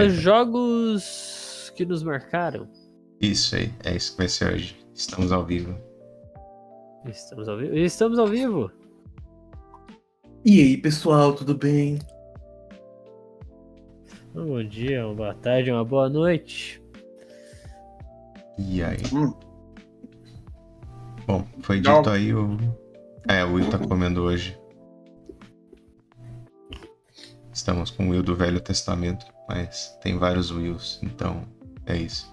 Jogos que nos marcaram. Isso aí, é isso que vai ser hoje. Estamos ao vivo. Estamos ao vivo. E aí, pessoal, tudo bem? Um bom dia, uma boa tarde, uma boa noite. E aí? Bom, foi dito aí o Will tá comendo hoje. Estamos com o Will do Velho Testamento, mas tem vários Wills, então é isso.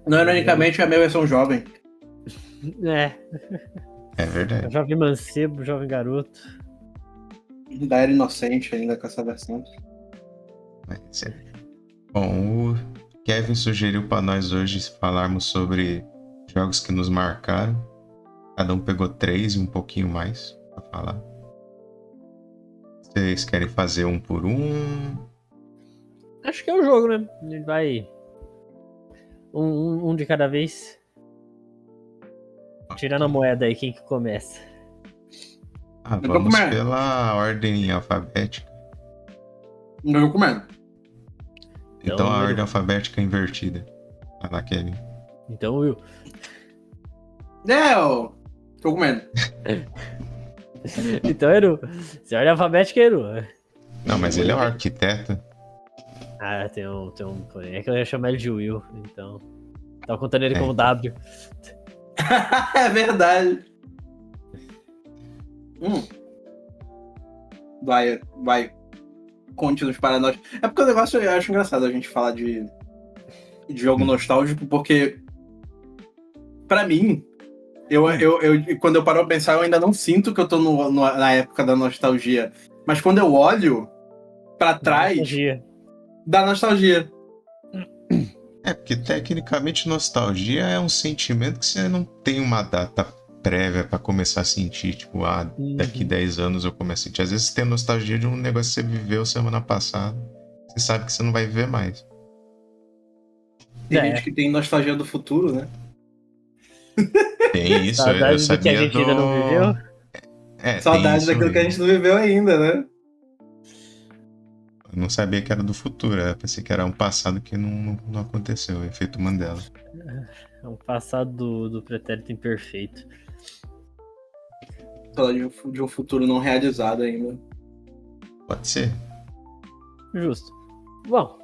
Não, ironicamente, é a minha versão jovem. É verdade. Jovem mancebo, jovem garoto. Ainda era inocente ainda com essa versão. Mas é. Bom, o Kevin sugeriu para nós hoje falarmos sobre jogos que nos marcaram. Cada um pegou 3 e um pouquinho mais para falar. Vocês querem fazer um por um? Acho que é o jogo, né? A gente vai um de cada vez. Tirando a moeda aí, quem que começa? Vamos pela ordem alfabética. Eu vou comendo. Então a ordem alfabética é invertida. Vai lá, Kevin. Então, Will. Eu tô comendo. Então, Eru. Se a ordem alfabética é Eru. Não, mas ele é um arquiteto. Tem um porém. É que eu ia chamar ele de Will, então. Tava contando ele como W. É verdade. Vai. Conte-nos para nós. É porque o negócio eu acho engraçado a gente falar de jogo nostálgico, porque pra mim, eu quando eu paro pra pensar, eu ainda não sinto que eu tô na época da nostalgia. Mas quando eu olho pra trás, dá nostalgia. É, porque tecnicamente nostalgia é um sentimento que você não tem uma data prévia pra começar a sentir, tipo, daqui 10 anos eu começo a sentir. Às vezes você tem nostalgia de um negócio que você viveu semana passada, você sabe que você não vai viver mais. Tem gente que tem nostalgia do futuro, né? Tem isso, Saudade eu sabia do que a gente ainda não viveu. Saudade daquilo que a gente não viveu ainda, né? Eu não sabia que era do futuro, eu pensei que era um passado que não aconteceu, o efeito Mandela. É um passado do pretérito imperfeito. Falar de um futuro não realizado ainda. Pode ser. Justo. Bom,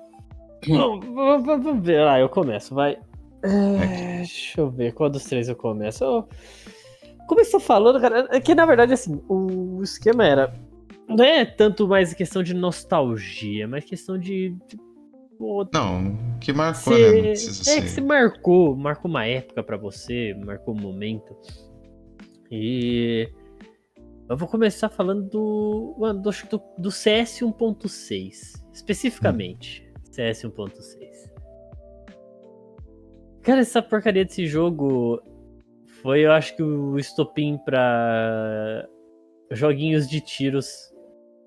vamos ver lá, eu começo, vai. Deixa eu ver, qual dos 3 eu começo? Como eu estou falando, cara, é que na verdade, assim, o esquema era... Não é tanto mais questão de nostalgia, mas questão de não, que marcou, né? Não precisa ser. Que se marcou uma época pra você, marcou um momento. E eu vou começar falando do CS 1.6, especificamente. CS 1.6. Cara, essa porcaria desse jogo foi, eu acho que o estopim pra joguinhos de tiros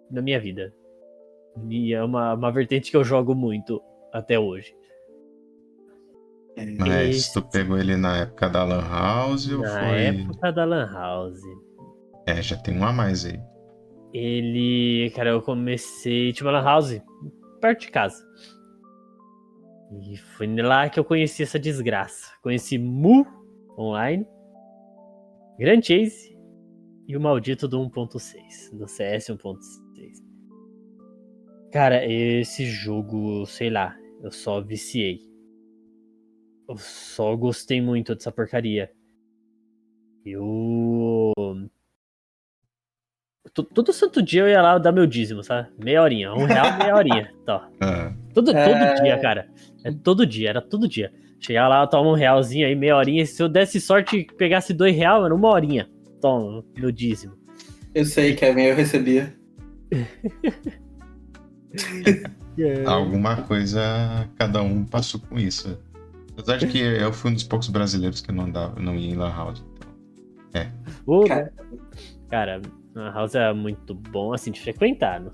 na minha vida. E é uma vertente que eu jogo muito até hoje. Mas tu pegou ele na época da Lan House ou foi... Na época da Lan House. Já tem um a mais aí. Cara, eu comecei... Tinha uma Lan House perto de casa. E foi lá que eu conheci essa desgraça. Conheci Mu Online, Grand Chase e o maldito do 1.6, do CS 1.6. Cara, esse jogo, sei lá, eu só viciei. Eu só gostei muito dessa porcaria. Todo santo dia eu ia lá dar meu dízimo, sabe? Meia horinha, R$1, meia horinha. Tá. Todo dia, cara. Era todo dia. Chegava lá, toma R$1 aí, meia horinha. Se eu desse sorte e pegasse R$2, era 1 horinha. Toma, meu dízimo. Eu sei, Kevin, eu recebia. Alguma coisa cada um passou com isso. Apesar de que eu fui um dos poucos brasileiros que não ia em Lan House. Então, Cara, Lan House é muito bom assim de frequentar, não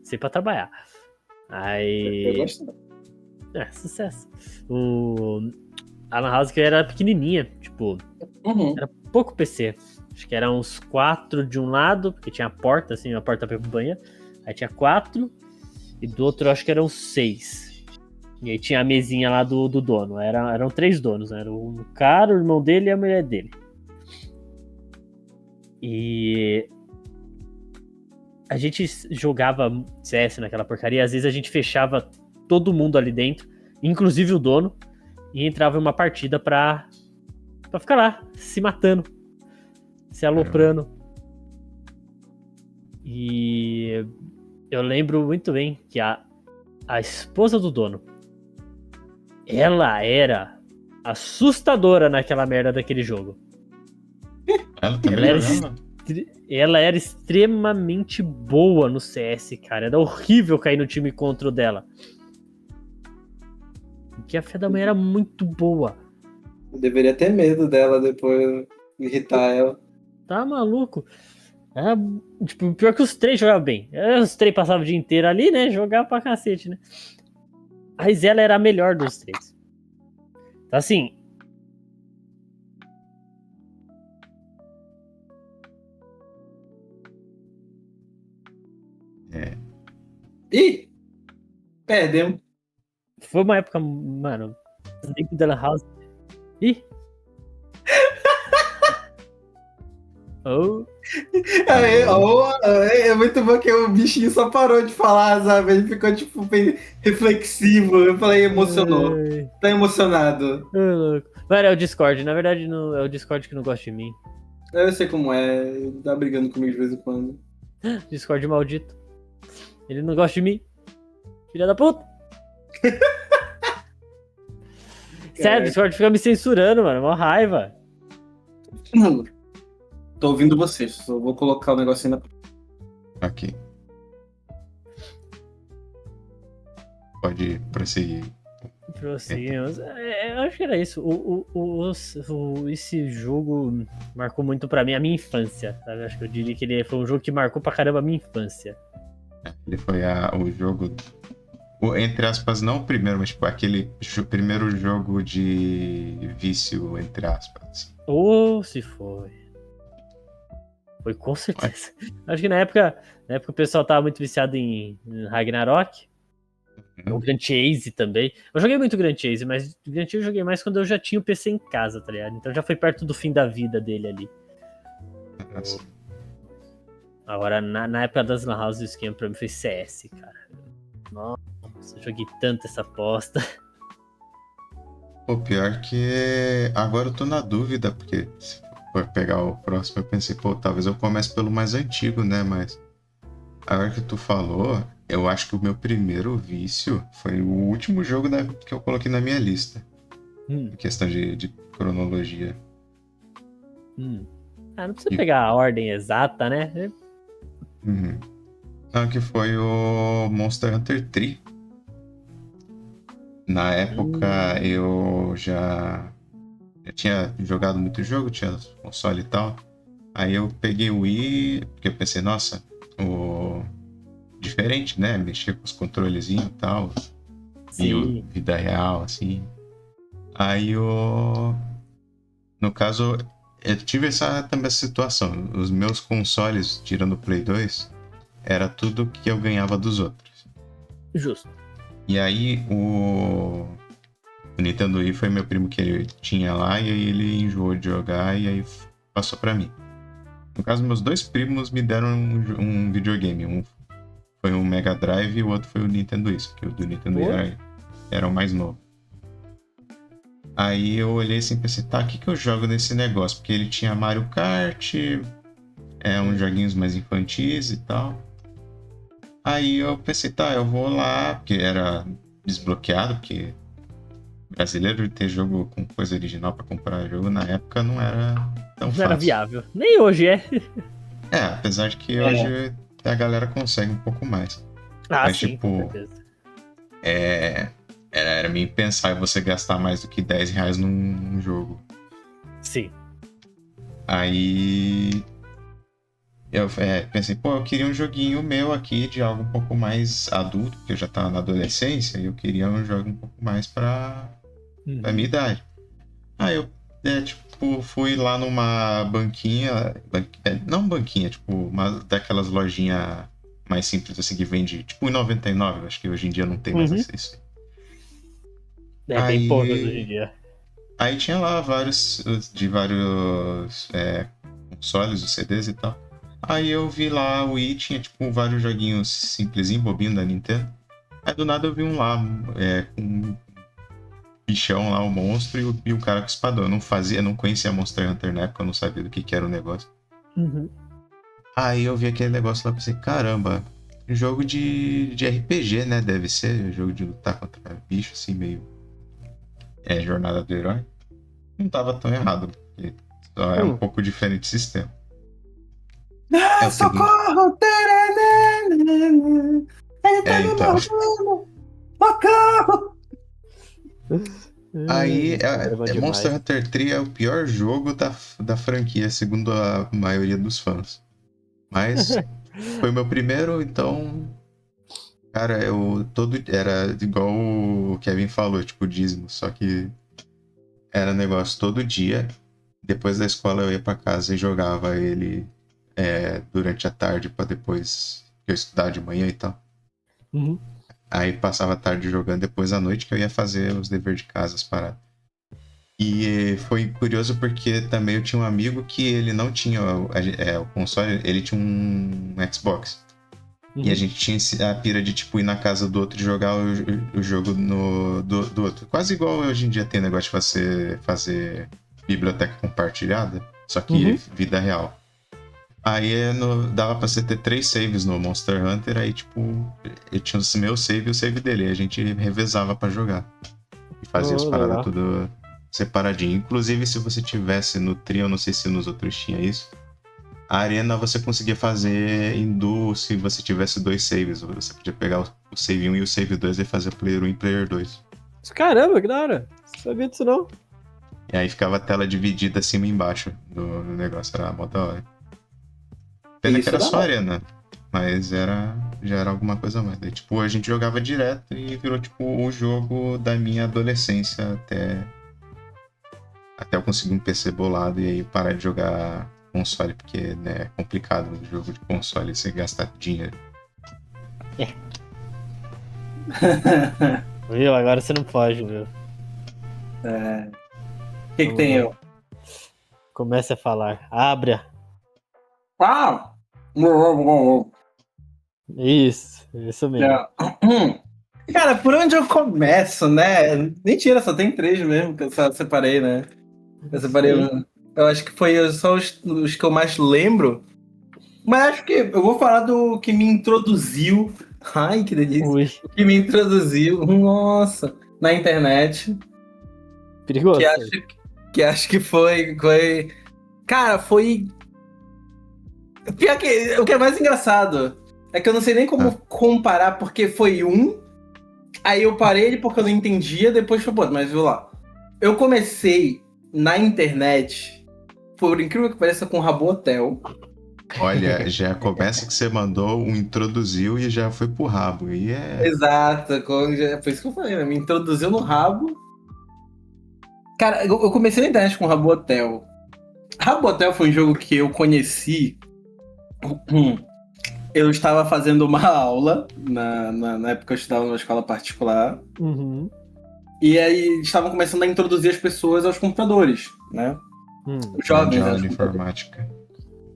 sei pra trabalhar. Aí. Eu gosto. Sucesso. A Lan House que era pequenininha, tipo, era pouco PC. Acho que era uns 4 de um lado, porque tinha a porta, assim, uma porta pra ir pro banheiro. Aí tinha 4, e do outro eu acho que eram 6. E aí tinha a mesinha lá do dono. Eram 3 donos, né? Era o cara, o irmão dele e a mulher dele. E a gente jogava CS naquela porcaria, às vezes a gente fechava todo mundo ali dentro, inclusive o dono, e entrava em uma partida pra ficar lá, se matando, se aloprando. E eu lembro muito bem que a esposa do dono, ela era assustadora naquela merda daquele jogo. Ela também jogava? Ela era extremamente boa no CS, cara. Era horrível cair no time contra o dela. Porque a fé da mãe era muito boa. Eu deveria ter medo dela depois, irritar ela. Tá maluco? Era, tipo, pior que os 3 jogavam bem. Os 3 passavam o dia inteiro ali, né? Jogava pra cacete, né? Mas ela era a melhor dos 3. Então, assim... Ih! Perdemos. Foi uma época, mano... Dentro da Lan House... Ih! Oh... É muito bom que o bichinho só parou de falar, sabe? Ele ficou, tipo, bem reflexivo. Eu falei, emocionou. Tá emocionado. Louco. Mano, é o Discord. Na verdade, não, é o Discord que não gosta de mim. Eu sei como é. Ele tá brigando comigo de vez em quando. Discord maldito. Ele não gosta de mim. Filha da puta. Sério, o Discord fica me censurando, mano. Mó raiva. Tô ouvindo vocês. Só vou colocar o negocinho na... Aqui. Pode prosseguir. Prosseguimos. Eu acho que era isso. Esse jogo marcou muito pra mim a minha infância. Sabe? Acho que eu diria que ele foi um jogo que marcou pra caramba a minha infância. Ele foi o jogo... entre aspas, não o primeiro, mas tipo, aquele primeiro jogo de vício, entre aspas. Ou se foi. Foi com certeza. Acho que na época o pessoal tava muito viciado em Ragnarok. O Grand Chase também. Eu joguei muito Grand Chase, mas o Grand Chase eu joguei mais quando eu já tinha o PC em casa, tá ligado? Então já foi perto do fim da vida dele ali. Nossa. Agora, na época das Lan House, o esquema pra mim foi CS, cara. Nossa, eu joguei tanto essa aposta. Pô, pior que agora eu tô na dúvida, porque se for pegar o próximo, eu pensei, pô, talvez eu comece pelo mais antigo, né? Mas agora que tu falou, eu acho que o meu primeiro vício foi o último jogo que eu coloquei na minha lista. Em questão de cronologia. Não precisa pegar a ordem exata, né? Uhum. Não, que foi o Monster Hunter 3. Na época eu já tinha jogado muito jogo, tinha console e tal. Aí eu peguei o Wii, porque eu pensei, nossa, diferente, né? Mexer com os controlezinhos e tal. Sim. E vida real, assim. Aí no caso, eu tive também essa situação. Os meus consoles, tirando o Play 2, era tudo que eu ganhava dos outros. Justo. E aí o Nintendo Wii foi meu primo que ele tinha lá, e aí ele enjoou de jogar e aí passou pra mim. No caso, meus 2 primos me deram um videogame. Um foi um Mega Drive e o outro foi o Nintendo Wii, que o do Nintendo Wii era o mais novo. Aí eu olhei assim e pensei, tá, o que eu jogo nesse negócio? Porque ele tinha Mario Kart, uns joguinhos mais infantis e tal. Aí eu pensei, tá, eu vou lá, porque era desbloqueado, porque brasileiro ter jogo com coisa original pra comprar jogo na época não era tão fácil. Não era viável. Nem hoje é. Apesar de que hoje a galera consegue um pouco mais. Mas, sim, tipo, com certeza. Era meio pensar em você gastar mais do que R$10 num jogo. Sim. Aí eu pensei, pô, eu queria um joguinho meu aqui de algo um pouco mais adulto, porque eu já tava na adolescência, e eu queria um jogo um pouco mais pra minha idade. Aí eu, fui lá numa banquinha, não banquinha, tipo, uma daquelas lojinhas mais simples, assim, que vende tipo R$1,99. Acho que hoje em dia não tem mais isso. Bem poucos hoje em dia. Aí tinha lá vários consoles, os CDs e tal. Aí eu vi lá o Wii, tinha tipo vários joguinhos simplesinhos, bobinho da Nintendo. Aí do nada eu vi um lá, com um bichão lá, o monstro, e o cara com espadão. Eu não conhecia Monster Hunter na época, eu não sabia do que era o negócio. Aí eu vi aquele negócio lá e pensei, caramba, jogo de RPG, né? Deve ser, jogo de lutar contra bicho, assim, meio... jornada do herói. Não tava tão errado, porque só é um pouco diferente o sistema. Socorro! Ele tá me então. mordendo! Socorro! Aí, Monster Hunter 3 é o pior jogo da franquia, segundo a maioria dos fãs. Mas foi o meu primeiro, então... Cara, era igual o Kevin falou, tipo dízimo, só que era negócio todo dia. Depois da escola eu ia pra casa e jogava ele durante a tarde pra depois eu estudar de manhã e tal. Aí passava a tarde jogando, depois à noite que eu ia fazer os deveres de casa, as paradas. E foi curioso porque também eu tinha um amigo que ele não tinha o console, ele tinha um Xbox. E a gente tinha a pira de tipo ir na casa do outro e jogar o jogo do outro. Quase igual hoje em dia tem negócio de fazer biblioteca compartilhada, só que vida real. Aí dava pra você ter 3 saves no Monster Hunter, aí tipo, eu tinha o meu save e o save dele, aí a gente revezava pra jogar. E fazia as paradas tudo separadinho. Inclusive, se você tivesse no Trio, eu não sei se nos outros tinha isso, a arena você conseguia fazer em duo se você tivesse 2 saves. Você podia pegar o save 1 e o save 2 e fazer player 1 e player 2. Caramba, que da hora. Não sabia disso não. E aí ficava a tela dividida acima e embaixo do negócio, era mó da hora. Pena que era só arena, mas já era alguma coisa a mais. Daí, tipo, a gente jogava direto e virou tipo o jogo da minha adolescência até eu conseguir um PC bolado e aí parar de jogar console, porque né, é complicado o jogo de console você gastar dinheiro. Viu? Agora você não pode, viu? O que tem eu? Comece a falar. Abra. Isso mesmo. Cara, por onde eu começo, né? Mentira, só tem 3 mesmo que eu só separei, né? Eu separei. Eu acho que foi só os que eu mais lembro. Mas acho que eu vou falar do que me introduziu. Ai, que delícia. O que me introduziu, nossa, na internet. Perigoso. Que acho que foi. Cara, foi. Pior que. O que é mais engraçado é que eu não sei nem como comparar, porque foi aí eu parei ele porque eu não entendia, depois foi, mas viu lá. Eu comecei na internet, por incrível que pareça, com o Rabo Hotel. Olha, já começa que você mandou um introduziu e já foi pro rabo. E Exato, foi isso que eu falei, né? Me introduziu no rabo. Cara, eu comecei na internet com o Rabo Hotel. Rabo Hotel foi um jogo que eu conheci. Eu estava fazendo uma aula, na época eu estudava numa escola particular. E aí estavam começando a introduzir as pessoas aos computadores, né? Os jovens. Aula de informática.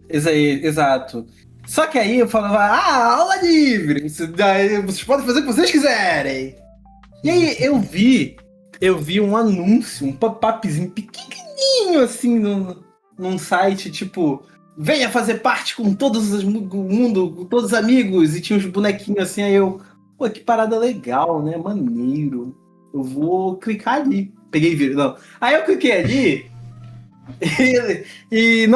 Exato. Só que aí eu falava, aula livre! Vocês podem fazer o que vocês quiserem. E aí eu vi um anúncio, um pop-upzinho pequenininho assim num site, tipo, venha fazer parte com todos o mundo, com todos os amigos, e tinha uns bonequinhos assim, aí eu, pô, que parada legal, né? Maneiro. Eu vou clicar ali. Peguei vídeo, não. Aí eu cliquei ali e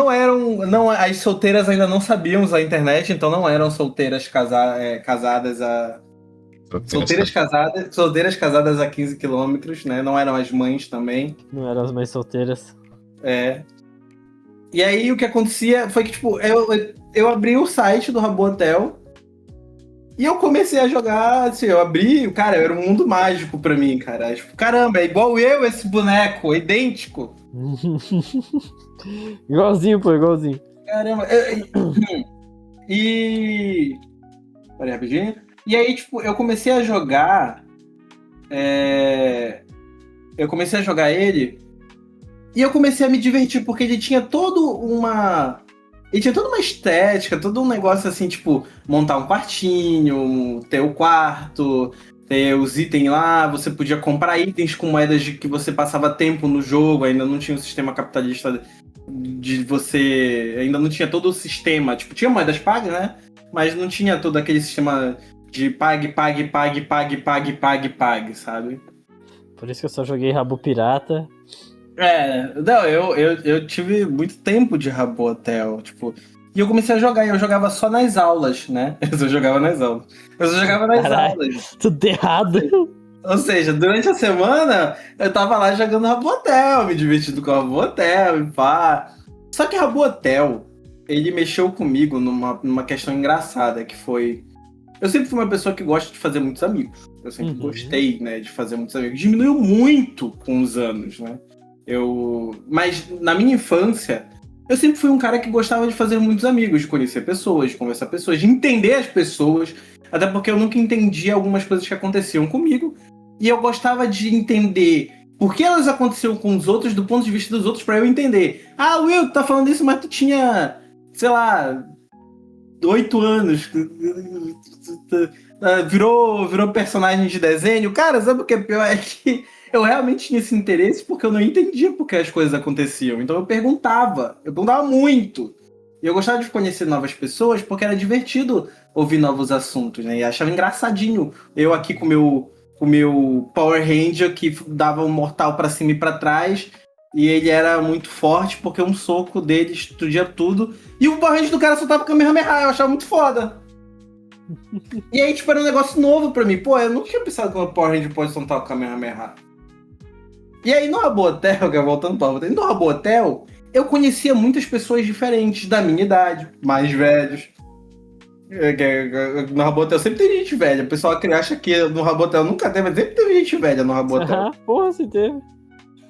as solteiras ainda não sabiam usar a internet, então não eram solteiras casadas a... Solteiras casadas a 15 quilômetros, né? Não eram as mães também. Não eram as mães solteiras. E aí o que acontecia foi que, tipo, eu abri o site do Rabo Hotel e eu comecei a jogar, assim, eu abri, cara, era um mundo mágico pra mim, cara. Tipo, caramba, é igual eu esse boneco, é idêntico. Igualzinho, pô, igualzinho. Caramba. E Peraí, rapidinho. E aí, tipo, eu comecei a jogar. Eu comecei a jogar ele. E eu comecei a me divertir, porque ele tinha todo uma. Ele tinha toda uma estética, todo um negócio assim, tipo, montar um quartinho, ter o quarto, ter os itens lá, você podia comprar itens com moedas de que você passava tempo no jogo, ainda não tinha um sistema capitalista de você. Ainda não tinha todo o sistema. Tipo, tinha moedas pagas, né? Mas não tinha todo aquele sistema de pague, sabe? Por isso que eu só joguei Rabo Pirata. Não, eu tive muito tempo de Rabo Hotel, tipo, e eu comecei a jogar, e eu jogava só nas aulas, né? Eu só jogava nas aulas. Aulas. Tudo errado. Ou seja, durante a semana, eu tava lá jogando Rabo Hotel, me divertindo com Rabo Hotel, e pá. Só que Rabo Hotel, ele mexeu comigo numa questão engraçada, que foi... Eu sempre fui uma pessoa que gosta de fazer muitos amigos. Eu sempre gostei, né, de fazer muitos amigos. Diminuiu muito com os anos, né? Mas na minha infância, eu sempre fui um cara que gostava de fazer muitos amigos, de conhecer pessoas, de conversar com pessoas, de entender as pessoas, até porque eu nunca entendia algumas coisas que aconteciam comigo, e eu gostava de entender por que elas aconteciam com os outros, do ponto de vista dos outros, pra eu entender. Ah, Will, tu tá falando isso, mas tu tinha, sei lá, 8 anos, virou personagem de desenho. Cara, sabe o que é pior? É que eu realmente tinha esse interesse porque eu não entendia por que as coisas aconteciam. Então eu perguntava muito. E eu gostava de conhecer novas pessoas porque era divertido ouvir novos assuntos, né? E achava engraçadinho eu aqui com o meu Power Ranger que dava um mortal pra cima e pra trás. E ele era muito forte porque um soco dele destruía tudo. E o Power Ranger do cara só tava com a Kamehameha. Eu achava muito foda. E aí, tipo, era um negócio novo pra mim. Pô, eu nunca tinha pensado que o Power Ranger pode soltar o Kamehameha. E aí, no Rabo Hotel, voltando para o Rabo Hotel, no Rabo Hotel, eu conhecia muitas pessoas diferentes da minha idade, mais velhos. No Rabo Hotel sempre tem gente velha. O pessoal acha que no Rabo Hotel nunca teve, mas sempre teve gente velha no Rabo Hotel. Porra, se teve.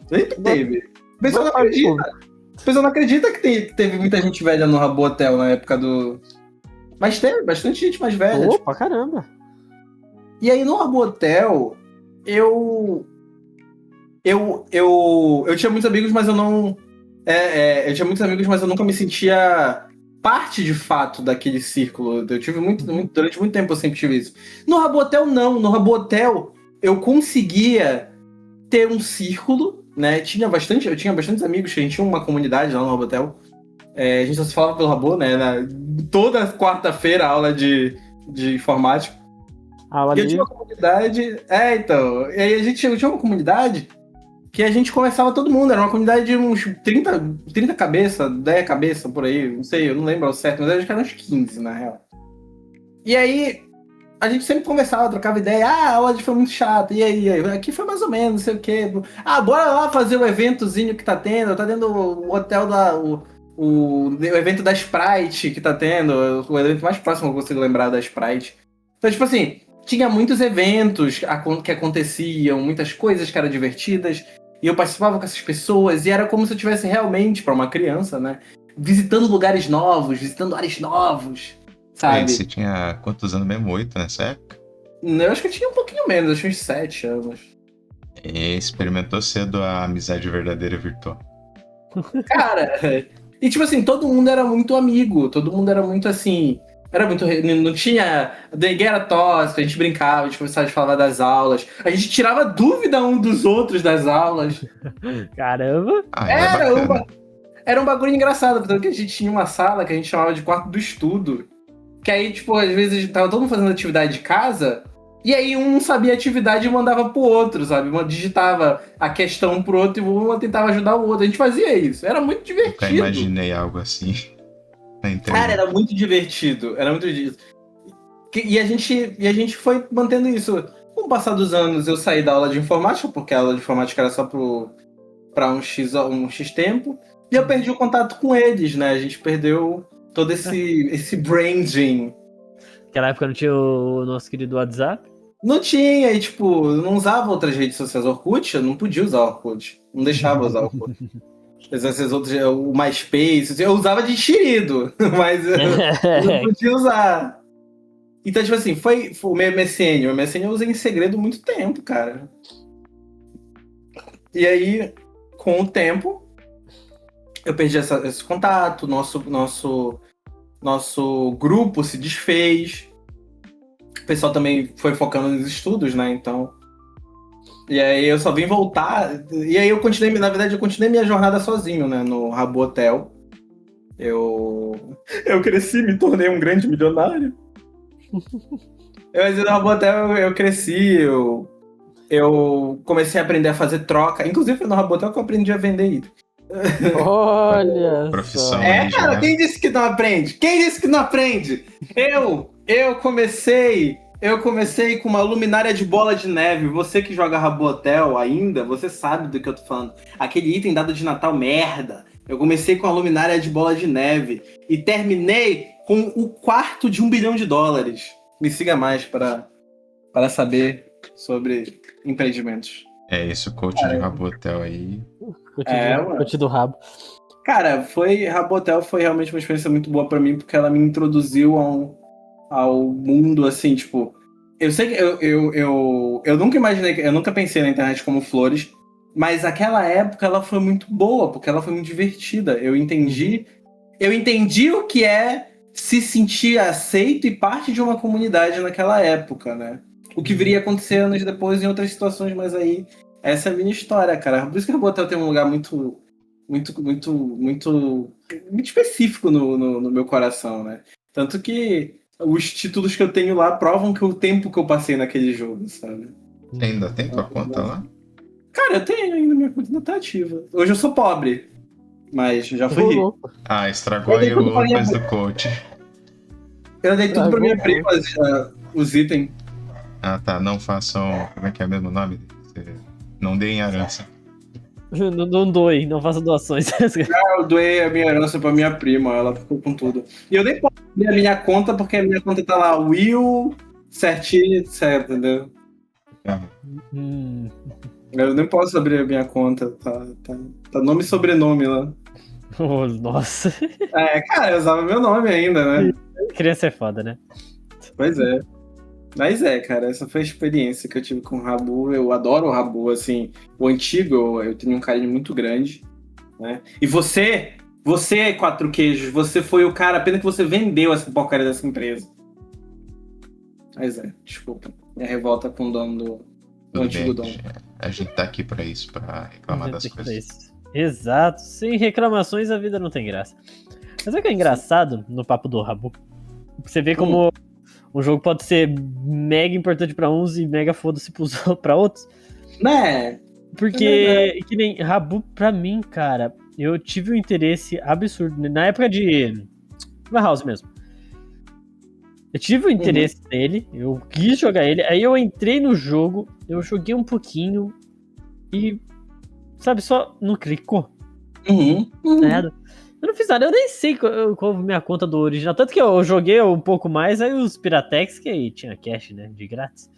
Sempre teve. O pessoal não acredita. O pessoal não acredita que teve muita gente velha no Rabo Hotel na época do... Mas teve bastante gente mais velha. Opa, caramba. E aí, no Rabo Hotel, eu tinha muitos amigos, mas eu não... eu tinha muitos amigos, mas eu nunca me sentia parte, de fato, daquele círculo. Eu tive durante muito tempo eu sempre tive isso. No Rabo Hotel, não. No Rabo Hotel, eu conseguia ter um círculo, né? Eu tinha bastantes amigos, a gente tinha uma comunidade lá no Rabo Hotel. A gente só se falava pelo Rabo, né? Toda quarta-feira, aula de informática. Aula e eu tinha uma comunidade... então... E aí a gente tinha uma comunidade que a gente conversava todo mundo. Era uma comunidade de uns 30 cabeças, 10 cabeças, por aí. Não sei, eu não lembro ao certo, mas acho que eram uns 15, na real. E aí, a gente sempre conversava, trocava ideia. Ah, a aula foi muito chata. E aí? Aqui foi mais ou menos, não sei o quê. Ah, bora lá fazer o eventozinho que tá tendo. Tá tendo o hotel o evento da Sprite que tá tendo. O evento mais próximo que eu consigo lembrar da Sprite. Então, tipo assim, tinha muitos eventos que aconteciam, muitas coisas que eram divertidas. E eu participava com essas pessoas, e era como se eu tivesse realmente, para uma criança, né? Visitando lugares novos, visitando áreas novos, sabe? Você tinha quantos anos mesmo? 8 nessa época? Eu acho que eu tinha um pouquinho menos, acho que uns 7 anos. E experimentou cedo a amizade verdadeira virtual. Cara, e tipo assim, todo mundo era muito amigo, todo mundo era muito assim... Não tinha... Ninguém era tóxico, a gente brincava, a gente começava a falar das aulas. A gente tirava dúvida um dos outros das aulas. Caramba! Era um bagulho engraçado, porque a gente tinha uma sala que a gente chamava de quarto do estudo. Que aí, tipo, às vezes a gente tava todo mundo fazendo atividade de casa, e aí um sabia a atividade e mandava pro outro, sabe? Digitava a questão pro outro e um tentava ajudar o outro. A gente fazia isso. Era muito divertido. Nunca imaginei algo assim. Cara, era muito divertido. E a gente foi mantendo isso. Com o passar dos anos, eu saí da aula de informática, porque a aula de informática era só pra um X tempo. E eu perdi o contato com eles, né? A gente perdeu todo esse branding. Naquela época não tinha o nosso querido WhatsApp? Não tinha, e tipo, eu não usava outras redes sociais. Orkut, eu não podia usar Orkut. Não deixava usar Orkut. Essas outras, o MySpace, eu usava de enxerido, mas eu não podia usar. Então, tipo assim, foi o meu MSN. O MSN eu usei em segredo muito tempo, cara. E aí, com o tempo, eu perdi esse contato, nosso grupo se desfez. O pessoal também foi focando nos estudos, né? Então. E aí eu só vim voltar. E aí eu continuei minha jornada sozinho, né? No Rabo Hotel. Eu cresci, me tornei um grande milionário. Mas no Rabo Hotel eu cresci, eu comecei a aprender a fazer troca. Inclusive foi no Rabo Hotel que eu aprendi a vender item. Olha Profissão. só. Cara, quem disse que não aprende? Quem disse que não aprende? Eu comecei com uma luminária de bola de neve. Você que joga Rabo Hotel ainda, você sabe do que eu tô falando. Aquele item dado de Natal, merda. Eu comecei com a luminária de bola de neve e terminei com o quarto de $1 bilhão. Me siga mais para saber sobre empreendimentos. É esse o coach de Rabo Hotel aí. Coach do rabo. Cara, Rabo Hotel foi realmente uma experiência muito boa pra mim, porque ela me introduziu ao mundo, assim, tipo... Eu sei que eu nunca imaginei, eu nunca pensei na internet como flores, mas aquela época ela foi muito boa, porque ela foi muito divertida. Eu entendi o que é se sentir aceito e parte de uma comunidade naquela época, né? O que viria a acontecer anos depois em outras situações, mas aí essa é a minha história, cara. Por isso que o Rabo Hotel tem um lugar muito específico no meu coração, né? Tanto que os títulos que eu tenho lá provam que o tempo que eu passei naquele jogo, sabe? Você ainda tem tua conta lá? Cara, eu tenho ainda, minha conta ainda tá ativa. Hoje eu sou pobre, mas já fui rico. Ah, estragou aí o coisa do coach. Eu dei tudo pra minha prima, os itens. Ah, tá. Não façam... Como é que é o mesmo nome? Não deem herança. Não doe, não faça doações. Eu doei a minha herança pra minha prima, ela ficou com tudo. E eu nem posso abrir a minha conta, porque a minha conta tá lá, Will, certinho, certo, entendeu? Eu nem posso abrir a minha conta, tá nome e sobrenome lá. Oh, nossa. Cara, eu usava meu nome ainda, né? Criança é foda, né? Pois é. Mas cara, essa foi a experiência que eu tive com o Rabu. Eu adoro o Rabu, assim, o antigo eu tenho um carinho muito grande, né? E você, Quatro Queijos, você foi o cara, pena que você vendeu essa porcaria dessa empresa. Mas desculpa, minha revolta com o dono do antigo dono. A gente tá aqui pra isso, pra reclamar das coisas. Exato, sem reclamações a vida não tem graça. Mas é que é engraçado no papo do Rabu. Você vê como um jogo pode ser mega importante pra uns e mega foda-se pra outros. Né? Porque, que nem Rabu, pra mim, cara, eu tive um interesse absurdo. Na época de Lan House mesmo. Eu tive um interesse nele, eu quis jogar ele, aí eu entrei no jogo, eu joguei um pouquinho e, sabe, só não clicou. Nada. Eu não fiz nada, eu nem sei qual foi minha conta do original. Tanto que eu joguei um pouco mais, aí os Piratex, que aí tinha cash, né? De grátis.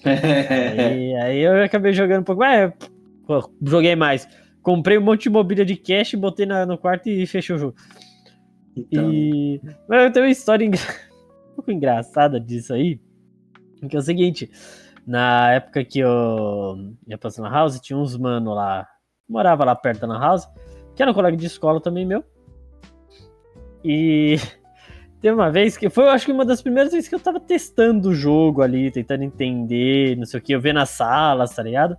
aí eu acabei jogando um pouco mais. Joguei mais. Comprei um monte de mobília de cash, botei no quarto e fechei o jogo. Então... Mas eu tenho uma história um pouco engraçada disso aí. Que é o seguinte: na época que eu ia pra Lan House, tinha uns mano lá, morava lá perto da Lan House, que era um colega de escola também meu. E teve uma vez que foi, eu acho que uma das primeiras vezes que eu tava testando o jogo ali, tentando entender, não sei o que, eu vendo nas salas, tá ligado?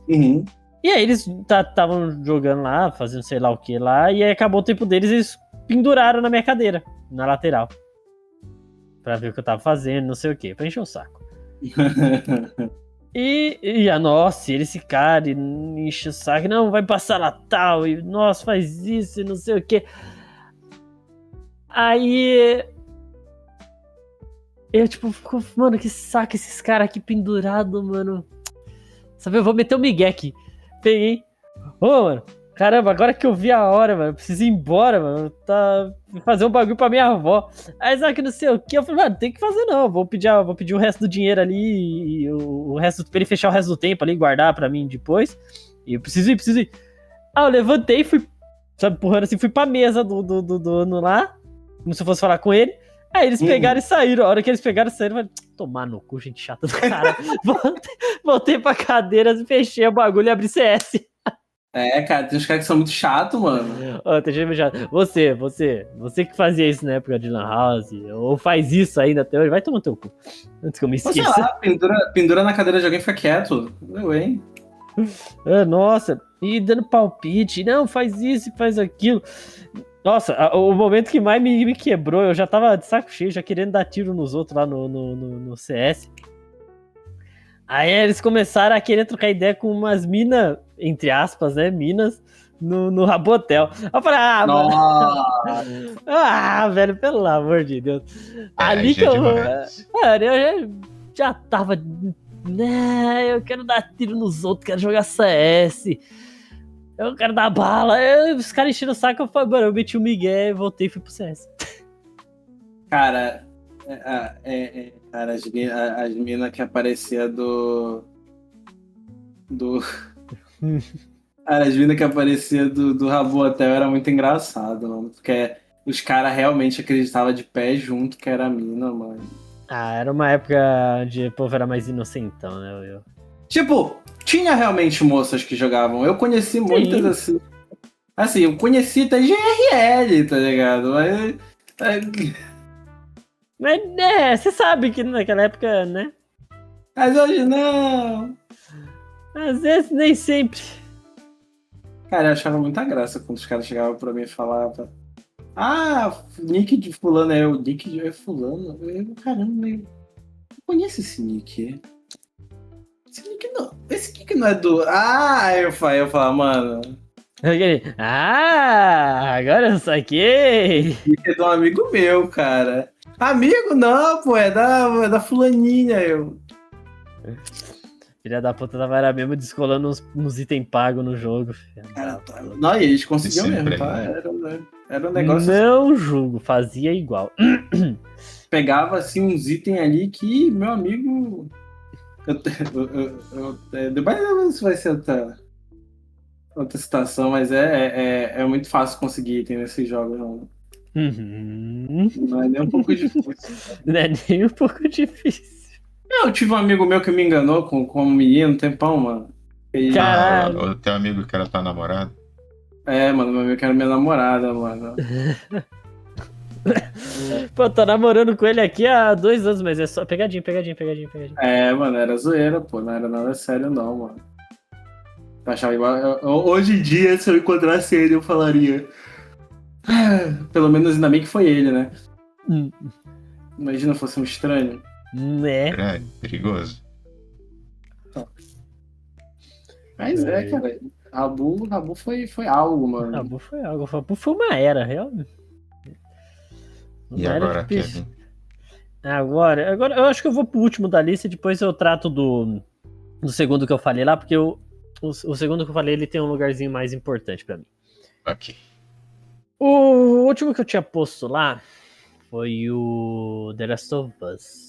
E aí eles estavam jogando lá, fazendo sei lá o que lá, e aí acabou o tempo deles, eles penduraram na minha cadeira, na lateral. Pra ver o que eu tava fazendo, não sei o que, pra encher o saco. Nossa, eles ficaram, enche o saco, não, vai passar lá tal, e nossa, faz isso e não sei o que. Aí eu tipo, mano, que saco esses caras aqui pendurados, mano. Sabe, eu vou meter o migué aqui. Peguei. Mano, caramba, agora que eu vi a hora, mano, eu preciso ir embora, mano. Fazer um bagulho pra minha avó. Aí sabe que não sei o que, eu falei, mano, tem que fazer não. Eu vou pedir o resto do dinheiro ali e o resto, pra ele fechar o resto do tempo ali, guardar pra mim depois. E eu preciso ir. Ah, eu levantei e fui, sabe, empurrando assim, fui pra mesa do dono lá. Como se eu fosse falar com ele. Aí eles pegaram e saíram. A hora que eles pegaram e saíram, eu falei, tomar no cu, gente chata do cara. Voltei pra cadeiras, fechei o bagulho e abri CS. Cara, tem uns caras que são muito chatos, mano. Tem gente chato. Você que fazia isso na época de Lan House, ou faz isso ainda até hoje, vai tomar teu cu. Antes que eu me Sei esqueça. lá, pendura na cadeira de alguém e fica quieto. Eu, hein? Nossa, e dando palpite, não, faz isso e faz aquilo. Nossa, o momento que mais me quebrou, eu já tava de saco cheio, já querendo dar tiro nos outros lá no CS. Aí eles começaram a querer trocar ideia com umas minas, entre aspas, né, minas, no Rabotel. Eu falei, mano, velho, pelo amor de Deus. Ali que eu já tava, né, eu quero dar tiro nos outros, quero jogar CS. Eu quero dar bala. Os caras encheram o saco, eu falei, mano, eu meti o Miguel, voltei e fui pro CS. Cara, cara, as minas que aparecia Cara, as minas que aparecia do Rabo Hotel era muito engraçado, mano. Porque os caras realmente acreditavam de pé junto que era a mina, mano. Era uma época onde o povo era mais inocentão, né? Tipo, tinha realmente moças que jogavam. Eu conheci muitas assim. Assim, eu conheci até GRL, tá ligado? Mas, você sabe que naquela época, né? Mas hoje não. Às vezes, nem sempre. Cara, eu achava muita graça quando os caras chegavam pra mim e falavam: nick de fulano é o nick de fulano. Caramba, eu conheço esse nick. Esse nick não é do. Eu falava, mano. Agora eu saquei. É de um amigo meu, cara. Amigo não, pô, é da fulaninha, eu. Filha da puta era mesmo descolando uns itens pagos no jogo. Cara, não, e eles conseguiam mesmo, tá? Era um negócio. Não julgo, fazia igual. Pegava assim uns itens ali que, meu amigo. Depois isso vai ser outra situação, mas é muito fácil conseguir item nesses jogos, não. Não é nem um pouco difícil. Não é nem um pouco difícil. Eu tive um amigo meu que me enganou com um menino um tempão, mano. Caralho. O teu amigo que era tua namorada? Mano, meu amigo que era minha namorada, mano. Pô, tô namorando com ele aqui há 2 anos, mas é só pegadinha. Mano, era zoeira, pô. Não era nada sério, não, mano. Eu achava igual. Hoje em dia, se eu encontrasse ele, eu falaria. Pelo menos ainda bem que foi ele, né? Imagina fosse um estranho. Né? É, perigoso. Mas cara. Rabu foi algo, mano. Rabu foi algo. Rabu foi uma era, realmente. E agora, Kevin? Agora, eu acho que eu vou pro último da lista e depois eu trato do segundo que eu falei lá, porque o segundo que eu falei, ele tem um lugarzinho mais importante pra mim. Ok. O último que eu tinha posto lá foi o The Last of Us.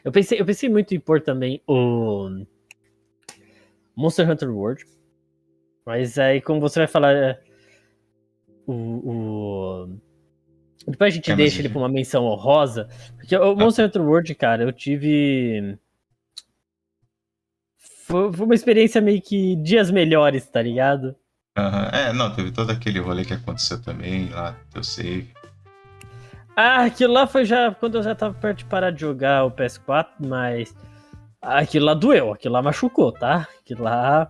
Eu pensei muito em pôr também o Monster Hunter World, mas aí como você vai falar depois a gente deixa ele pra uma menção honrosa, porque o Monster Hunter World, cara, eu tive... Foi uma experiência meio que dias melhores, tá ligado? Não, teve todo aquele rolê que aconteceu também lá, teu save. Aquilo lá foi já quando eu já tava perto de parar de jogar o PS4, mas aquilo lá doeu, aquilo lá machucou, tá? Aquilo lá...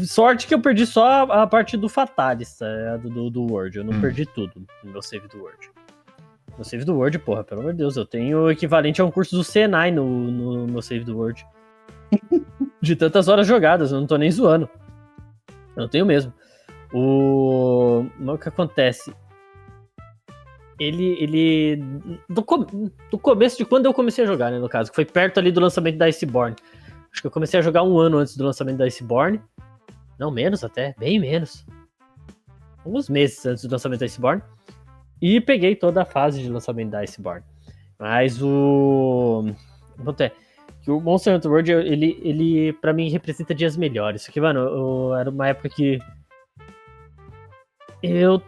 Sorte que eu perdi só a parte do Fatalis, tá? do World, eu não perdi tudo no meu save do World. Meu save do World, porra, pelo amor de Deus, eu tenho o equivalente a um curso do Senai no meu save do World. De tantas horas jogadas, eu não tô nem zoando. Eu não tenho mesmo. O que acontece? Ele do começo de quando eu comecei a jogar, né, no caso, que foi perto ali do lançamento da Iceborne. Acho que eu comecei a jogar 1 ano antes do lançamento da Iceborne. Não, menos até, bem menos. Alguns meses antes do lançamento da Iceborne. E peguei toda a fase de lançamento da Iceborne. Mas o ponto é que o Monster Hunter World, ele pra mim representa dias melhores. Porque, mano, era uma época que eu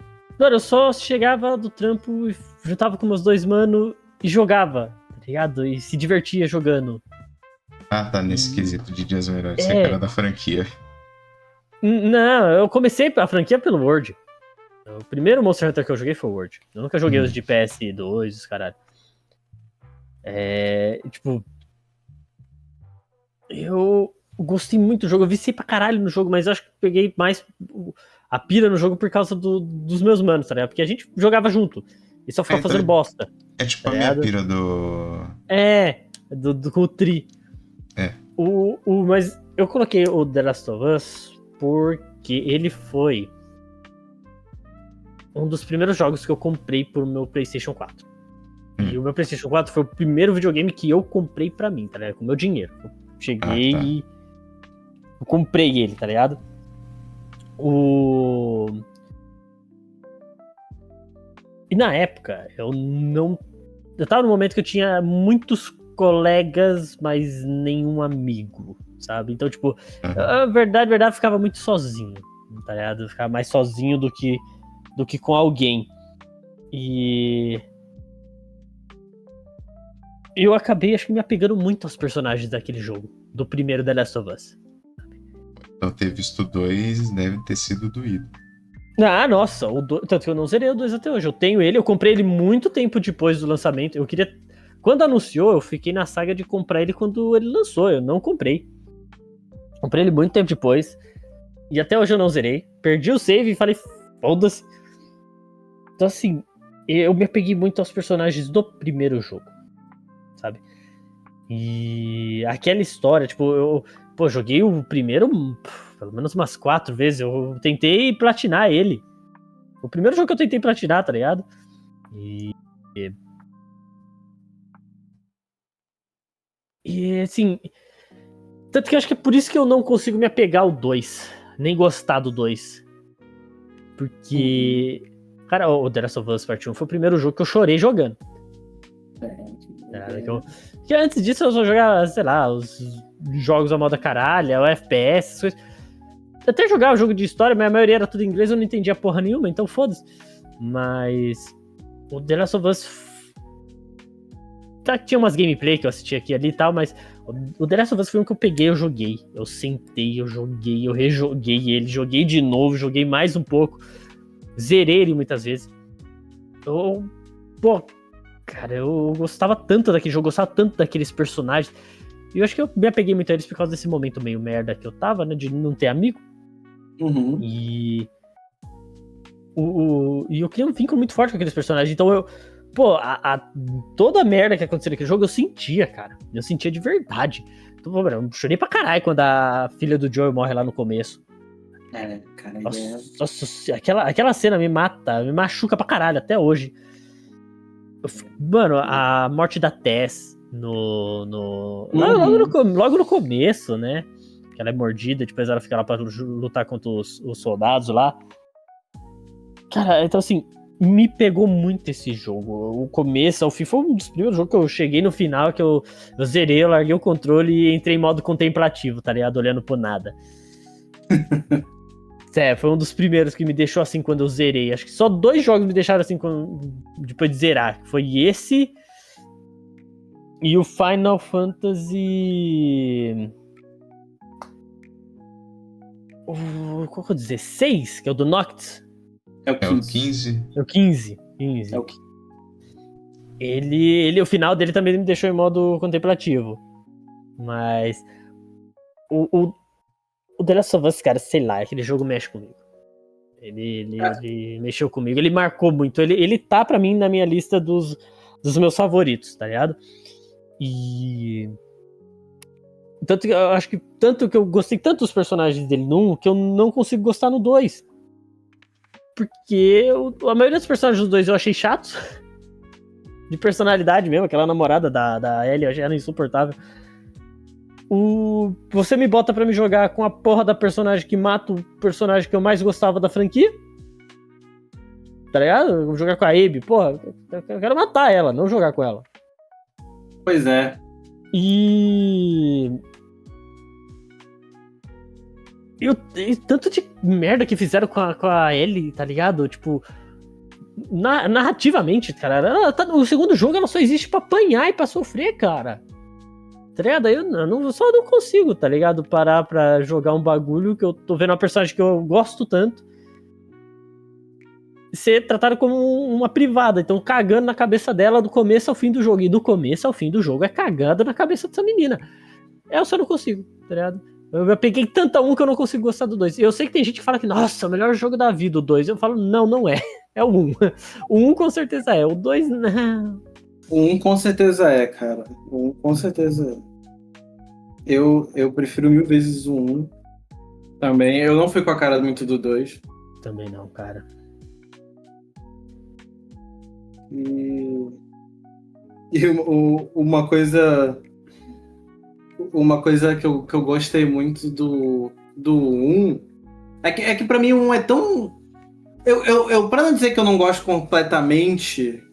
só chegava do trampo e juntava com meus 2 mano e jogava, tá ligado? E se divertia jogando. Ah, tá nesse quesito de dias melhores, você é cara da franquia. Não, eu comecei a franquia pelo World. O primeiro Monster Hunter que eu joguei foi o World. Eu nunca joguei os de PS2, os caralho. Tipo... Eu gostei muito do jogo, eu viciei pra caralho no jogo, mas eu acho que peguei mais a pira no jogo por causa dos meus manos, tá ligado? Porque a gente jogava junto e só ficava fazendo bosta. É tipo tá a minha ligado? pira do... Com o Tri. Mas eu coloquei o The Last of Us porque ele foi um dos primeiros jogos que eu comprei pro meu PlayStation 4. E o meu PlayStation 4 foi o primeiro videogame que eu comprei pra mim, tá ligado? Com o meu dinheiro. Eu cheguei e eu comprei ele, tá ligado? E na época, eu tava num momento que eu tinha muitos colegas, mas nenhum amigo, sabe? Então, tipo, a verdade, eu ficava muito sozinho, tá ligado? Eu ficava mais sozinho do que com alguém. E eu acabei, acho que, me apegando muito aos personagens daquele jogo, do primeiro The Last of Us. Então ter visto 2 deve ter sido doído. Ah, nossa, tanto que eu não zerei o 2 até hoje. Eu tenho ele, eu comprei ele muito tempo depois do lançamento. Eu queria... Quando anunciou, eu fiquei na saga de comprar ele quando ele lançou. Eu não comprei. Comprei ele muito tempo depois. E até hoje eu não zerei. Perdi o save e falei, foda-se. Então, assim, eu me apeguei muito aos personagens do primeiro jogo, sabe? E aquela história, tipo, eu joguei o primeiro pelo menos umas 4 vezes. Eu tentei platinar ele. O primeiro jogo que eu tentei platinar, tá ligado? E assim, tanto que eu acho que é por isso que eu não consigo me apegar ao 2, nem gostar do 2. Porque, cara, o The Last of Us Part 1 foi o primeiro jogo que eu chorei jogando. Porque antes disso eu só jogava, sei lá, os jogos a moda caralho, o FPS, essas coisas. Eu até jogava jogo de história, mas a maioria era tudo em inglês, eu não entendia porra nenhuma, então foda-se. Mas o The Last of Us... Tinha umas gameplay que eu assisti aqui ali e tal, mas o The Last of Us foi um que eu peguei, eu joguei. Eu sentei, eu joguei, eu rejoguei ele, joguei de novo, joguei mais um pouco. Zerei ele muitas vezes. Cara, eu gostava tanto daquele jogo, gostava tanto daqueles personagens. E eu acho que eu me apeguei muito a eles por causa desse momento meio merda que eu tava, né, de não ter amigo. E eu criei um vínculo muito forte com aqueles personagens. Então toda a merda que aconteceu naquele jogo eu sentia, cara. Eu sentia de verdade. Então, eu chorei pra caralho quando a filha do Joel morre lá no começo. Cara, nossa, aquela cena me machuca pra caralho até hoje. Mano, a morte da Tess logo no começo, né? Que ela é mordida, depois ela fica lá pra lutar contra os soldados lá. Cara, então assim, me pegou muito esse jogo. O começo ao fim foi um dos primeiros jogos que eu cheguei no final, que eu zerei, eu larguei o controle e entrei em modo contemplativo, tá ligado? Olhando pro nada. Foi um dos primeiros que me deixou assim quando eu zerei. Acho que só 2 jogos me deixaram assim depois de zerar. Foi esse e o Final Fantasy... Qual que é o 16? Que é o do Noctis? É o 15. É o 15. É o 15. O final dele também me deixou em modo contemplativo. Mas o The Last of Us, cara, sei lá, aquele jogo mexe comigo. Ele mexeu comigo, ele marcou muito. Ele tá pra mim na minha lista dos meus favoritos, tá ligado? E tanto que eu acho que eu gostei tanto dos personagens dele no 1 que eu não consigo gostar no 2. Porque a maioria dos personagens dos 2 eu achei chatos. De personalidade mesmo, aquela namorada da Ellie eu achei ela insuportável. Você me bota pra me jogar com a porra da personagem que mata o personagem que eu mais gostava da franquia. Tá ligado? Eu vou jogar com a Abby. Porra, eu quero matar ela, não jogar com ela. Pois é. E tanto de merda que fizeram com a Ellie, tá ligado? Tipo, narrativamente, cara, o segundo jogo ela só existe pra apanhar e pra sofrer, cara. Tá ligado? Eu só não consigo, tá ligado? Parar pra jogar um bagulho que eu tô vendo uma personagem que eu gosto tanto ser tratada como uma privada. Então, cagando na cabeça dela do começo ao fim do jogo. E do começo ao fim do jogo é cagada na cabeça dessa menina. Eu só não consigo, tá ligado? Eu peguei tanta um que eu não consigo gostar do 2. Eu sei que tem gente que fala que, nossa, o melhor jogo da vida, o 2. Eu falo, não é. É o 1. O 1 com certeza é. O 2, não. O 1 com certeza é, cara. O 1 com certeza é. Eu prefiro 1000 vezes o 1 também. Eu não fui com a cara muito do 2. Também não, cara. E uma coisa que eu gostei muito do 1 é que pra mim o 1 é tão... Eu, pra não dizer que eu não gosto completamente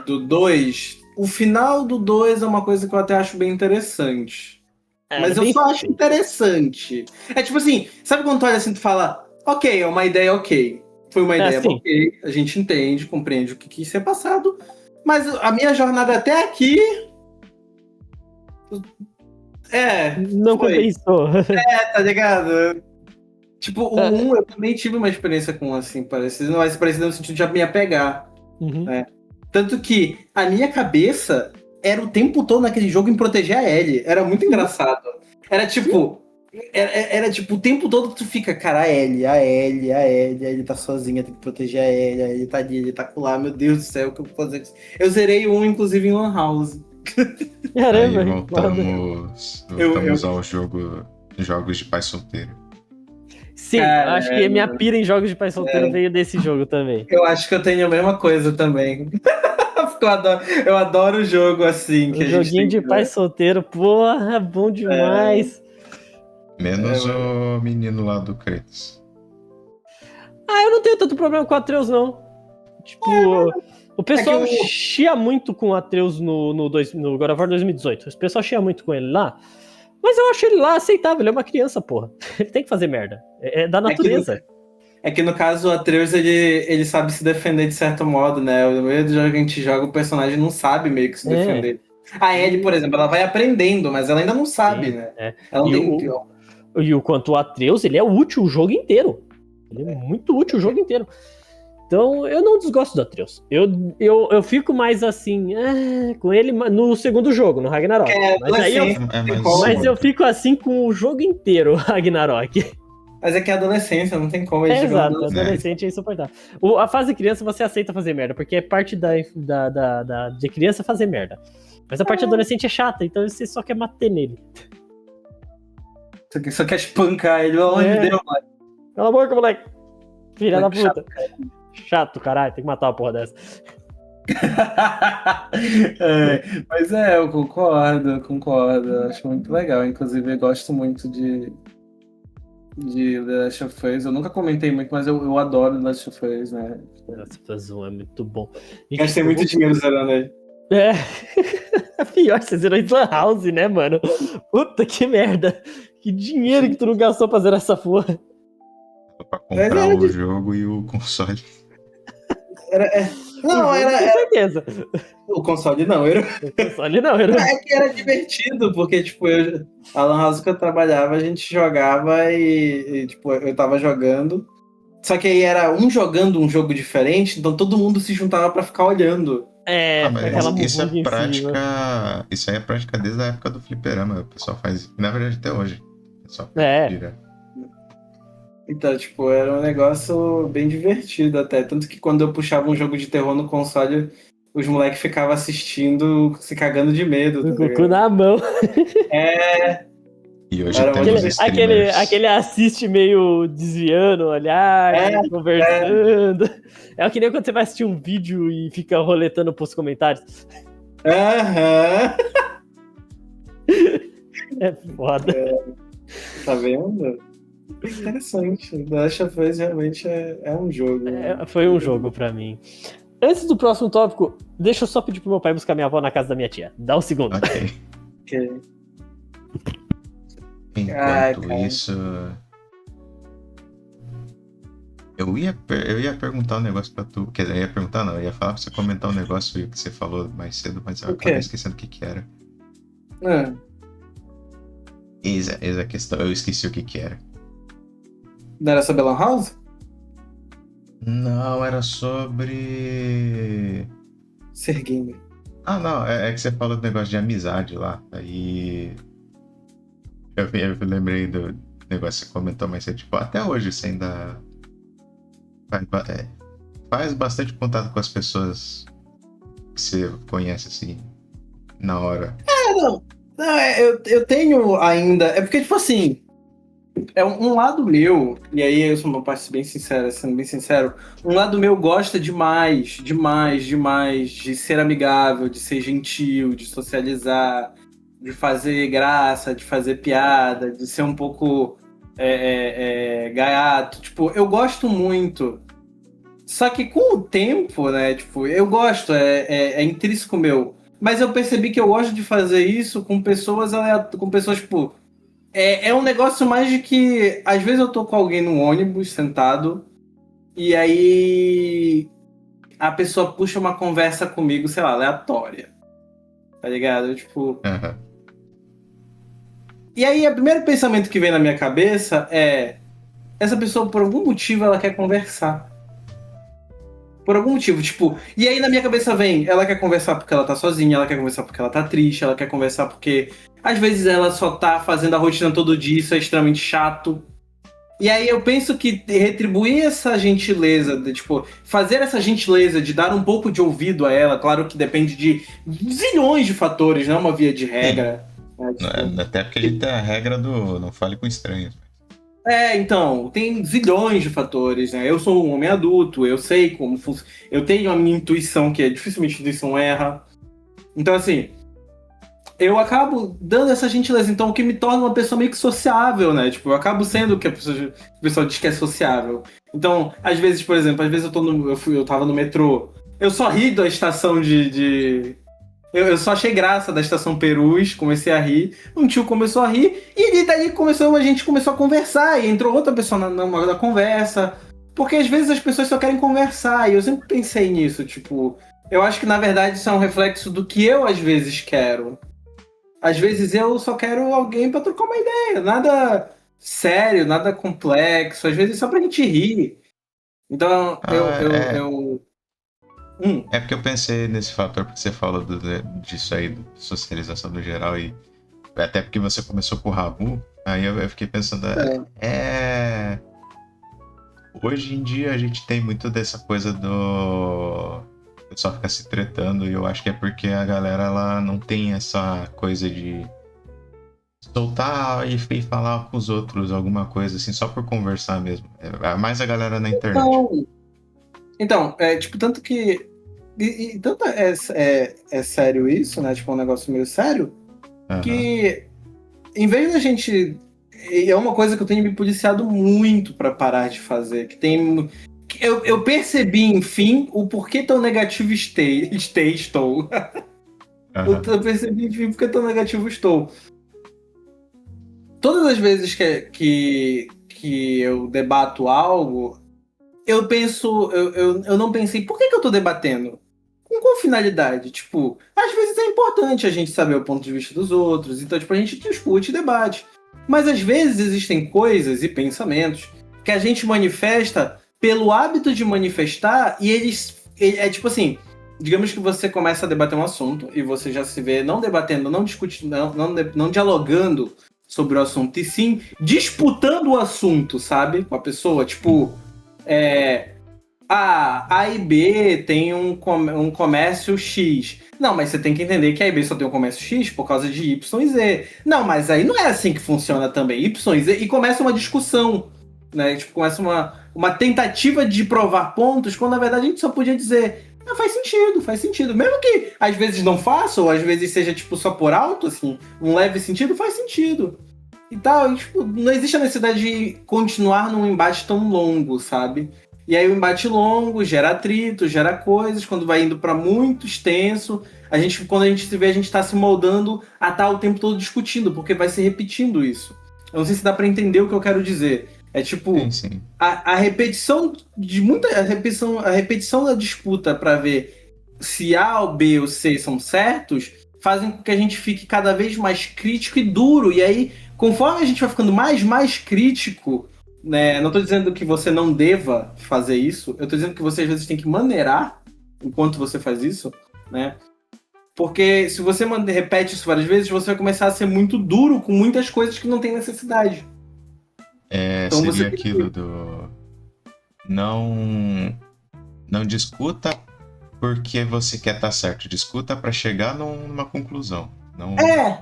do 2, o final do 2 é uma coisa que eu até acho bem interessante. Mas eu só acho interessante. É tipo assim, sabe quando tu olha assim e tu fala, ok, é uma ideia ok. Foi uma ideia ok, a gente entende, compreende o que quis ser passado, mas a minha jornada até aqui... Não compensou. Tá ligado? Tipo, o 1 eu também tive uma experiência com assim, parecido, mas parecido no sentido de me apegar. Uhum. Né? Tanto que a minha cabeça era o tempo todo naquele jogo em proteger a Ellie. Era muito engraçado. Era tipo. Era tipo, o tempo todo que tu fica, cara, a Ellie tá sozinha, tem que proteger a Ellie tá ali, ele tá lá, meu Deus do céu, o que eu vou fazer? Eu zerei um, inclusive, em Lan House. Caramba, aí voltamos ao jogos de pai solteiro. Sim, eu acho que minha pira em jogos de pai solteiro veio desse jogo também. Eu acho que eu tenho a mesma coisa também. Eu adoro o jogo assim. Que joguinho de pai solteiro, porra, bom demais. Menos o menino lá do Kratos. Eu não tenho tanto problema com o Atreus, não. Tipo, o pessoal chia muito com o Atreus no God of War 2018. O pessoal chia muito com ele lá. Mas eu acho ele lá aceitável, ele é uma criança, porra. Ele tem que fazer merda. É da natureza. É que no caso o Atreus, ele sabe se defender de certo modo, né? No meio do jogo que a gente joga, o personagem não sabe meio que se defender. A Ellie, por exemplo, ela vai aprendendo, mas ela ainda não sabe, né? Ela não tem pior. E o quanto o Atreus, ele é útil o jogo inteiro. Ele é muito útil o jogo inteiro. Então, eu não desgosto do Atreus. Eu fico mais assim, com ele no segundo jogo, no Ragnarok. Mas eu fico assim com o jogo inteiro, Ragnarok. Mas é que é adolescência, não tem como. Exato, adolescente é insuportável. A fase criança você aceita fazer merda, porque é parte de criança fazer merda. Mas a parte adolescente é chata, então você só quer bater nele. Você só quer espancar ele, pelo amor de Deus, mano. Cala a boca, moleque. Filha da puta. Chato, caralho, tem que matar uma porra dessa. Mas eu concordo. Acho muito legal. Inclusive, eu gosto muito de The Last of Us. Eu nunca comentei muito, mas eu adoro The Last of Us, né? The Last of Us 1 é muito bom. Gastei muito dinheiro zerando aí. Pior, você zerou em Lan House, né, mano? Puta que merda. Que dinheiro que tu não gastou pra zerar essa porra. Pra comprar o jogo e o console. Não, era. Com certeza. O console não, era. O console não, era. É que era divertido, porque, tipo, a Lan House que eu trabalhava, a gente jogava e, tipo, eu tava jogando. Só que aí era um jogando um jogo diferente, então todo mundo se juntava pra ficar olhando. Isso é prática. Isso aí é prática desde a época do fliperama. O pessoal faz. Na verdade, até hoje. Então, tipo, era um negócio bem divertido até. Tanto que quando eu puxava um jogo de terror no console, os moleques ficavam assistindo, se cagando de medo. Com o cu na mão. E hoje temos aquele assiste meio desviando o olhar, conversando. É que nem quando você vai assistir um vídeo e fica roletando pros comentários. É foda. Tá vendo? Interessante. The Last of Us realmente é um jogo. Foi um jogo pra mim. Antes do próximo tópico, deixa eu só pedir pro meu pai buscar minha avó na casa da minha tia. Dá um segundo. Ok. Enquanto isso, Eu ia perguntar um negócio pra tu. Quer dizer, eu ia perguntar, não. Eu ia falar pra você comentar um negócio que você falou mais cedo, mas eu O quê? acabei esquecendo o que era. É. Eis a questão. Eu esqueci o que era. Não era sobre Lan House? Não, era sobre. Ser gamer. Ah, não. É que você falou do negócio de amizade lá. Aí. Eu lembrei do negócio que você comentou mais cedo. Tipo, até hoje você ainda. Faz bastante contato com as pessoas que você conhece, assim, na hora. Não, eu tenho ainda. É porque, tipo assim, é um lado meu, e aí eu sou uma parte bem sincera, sendo bem sincero, um lado meu gosta demais, demais, demais de ser amigável, de ser gentil, de socializar, de fazer graça, de fazer piada, de ser um pouco gaiato. Tipo, eu gosto muito. Só que com o tempo, né, tipo, eu gosto, é intrínseco meu. Mas eu percebi que eu gosto de fazer isso com pessoas com pessoas, tipo. É um negócio mais de que às vezes eu tô com alguém no ônibus sentado, e aí a pessoa puxa uma conversa comigo, sei lá, aleatória. Tá ligado? Tipo. Aham. E aí o primeiro pensamento que vem na minha cabeça é: essa pessoa, por algum motivo, ela quer conversar. Por algum motivo, tipo. E aí na minha cabeça vem, ela quer conversar porque ela tá sozinha, ela quer conversar porque ela tá triste, ela quer conversar porque às vezes ela só tá fazendo a rotina todo dia, isso é extremamente chato. E aí eu penso que retribuir essa gentileza, tipo, fazer essa gentileza de dar um pouco de ouvido a ela, claro que depende de zilhões de fatores, não é uma via de regra. Né, tipo, Até porque a gente tem a regra do não fale com estranhos. então, tem zilhões de fatores, né? Eu sou um homem adulto, eu sei como funciona. Eu tenho a minha intuição, que dificilmente a intuição erra. Então, assim, eu acabo dando essa gentileza, então, o que me torna uma pessoa meio que sociável, né? Tipo, eu acabo sendo o que o pessoal diz que é sociável. Então, às vezes, por exemplo, às vezes eu tava no metrô, eu só ri da estação eu só achei graça da estação Perus, comecei a rir. Um tio começou a rir, e daí a gente começou a conversar, e entrou outra pessoa na conversa. Porque às vezes as pessoas só querem conversar, e eu sempre pensei nisso, tipo, eu acho que na verdade isso é um reflexo do que eu às vezes quero. Às vezes eu só quero alguém pra trocar uma ideia, nada sério, nada complexo, às vezes só pra gente rir. Então, eu. É porque eu pensei nesse fator porque você fala disso aí, de socialização no geral, e até porque você começou com o Rabu, aí eu fiquei pensando, hoje em dia a gente tem muito dessa coisa do pessoal ficar se tretando, e eu acho que é porque a galera ela não tem essa coisa de soltar e falar com os outros alguma coisa assim, só por conversar mesmo. É mais a galera na internet. Então, tipo, tanto que. Tanto é sério isso, né? Tipo, um negócio meio sério, que em vez da gente. É uma coisa que eu tenho me policiado muito pra parar de fazer. Eu percebi, enfim, o porquê tão negativo estou. Eu percebi, enfim, porque tão negativo estou. Todas as vezes que eu debato algo, eu penso. Eu não pensei, por que eu tô debatendo? Com qual finalidade? Tipo, às vezes é importante a gente saber o ponto de vista dos outros, então, tipo, a gente discute e debate. Mas às vezes existem coisas e pensamentos que a gente manifesta pelo hábito de manifestar e é tipo assim, digamos que você começa a debater um assunto e você já se vê não debatendo, não discutindo, não dialogando sobre o assunto, e sim disputando o assunto, sabe? Com a pessoa, tipo, A e B tem um comércio X. Não, mas você tem que entender que a e B só tem um comércio X por causa de Y e Z. Não, mas aí não é assim que funciona também. Y e Z. E começa uma discussão, né? Tipo, começa uma tentativa de provar pontos, quando na verdade a gente só podia dizer: ah, faz sentido, faz sentido. Mesmo que às vezes não faça, ou às vezes seja tipo só por alto, assim, um leve sentido, faz sentido. E tal, e, tipo, não existe a necessidade de continuar num embate tão longo, sabe? E aí o embate longo gera atrito, gera coisas, quando vai indo para muito extenso, quando a gente se vê, a gente está se moldando a estar o tempo todo discutindo, porque vai se repetindo isso. Eu não sei se dá para entender o que eu quero dizer. É tipo, Sim. a repetição de muita. A repetição da disputa para ver se A, ou B ou C são certos fazem com que a gente fique cada vez mais crítico e duro. E aí, conforme a gente vai ficando mais crítico, né? Não tô dizendo que você não deva fazer isso, eu tô dizendo que você às vezes tem que maneirar enquanto você faz isso, né? Porque se você repete isso várias vezes, você vai começar a ser muito duro com muitas coisas que não tem necessidade. Então você Seria tem aquilo que... do não não discuta porque você quer estar certo, discuta para chegar numa conclusão. Não.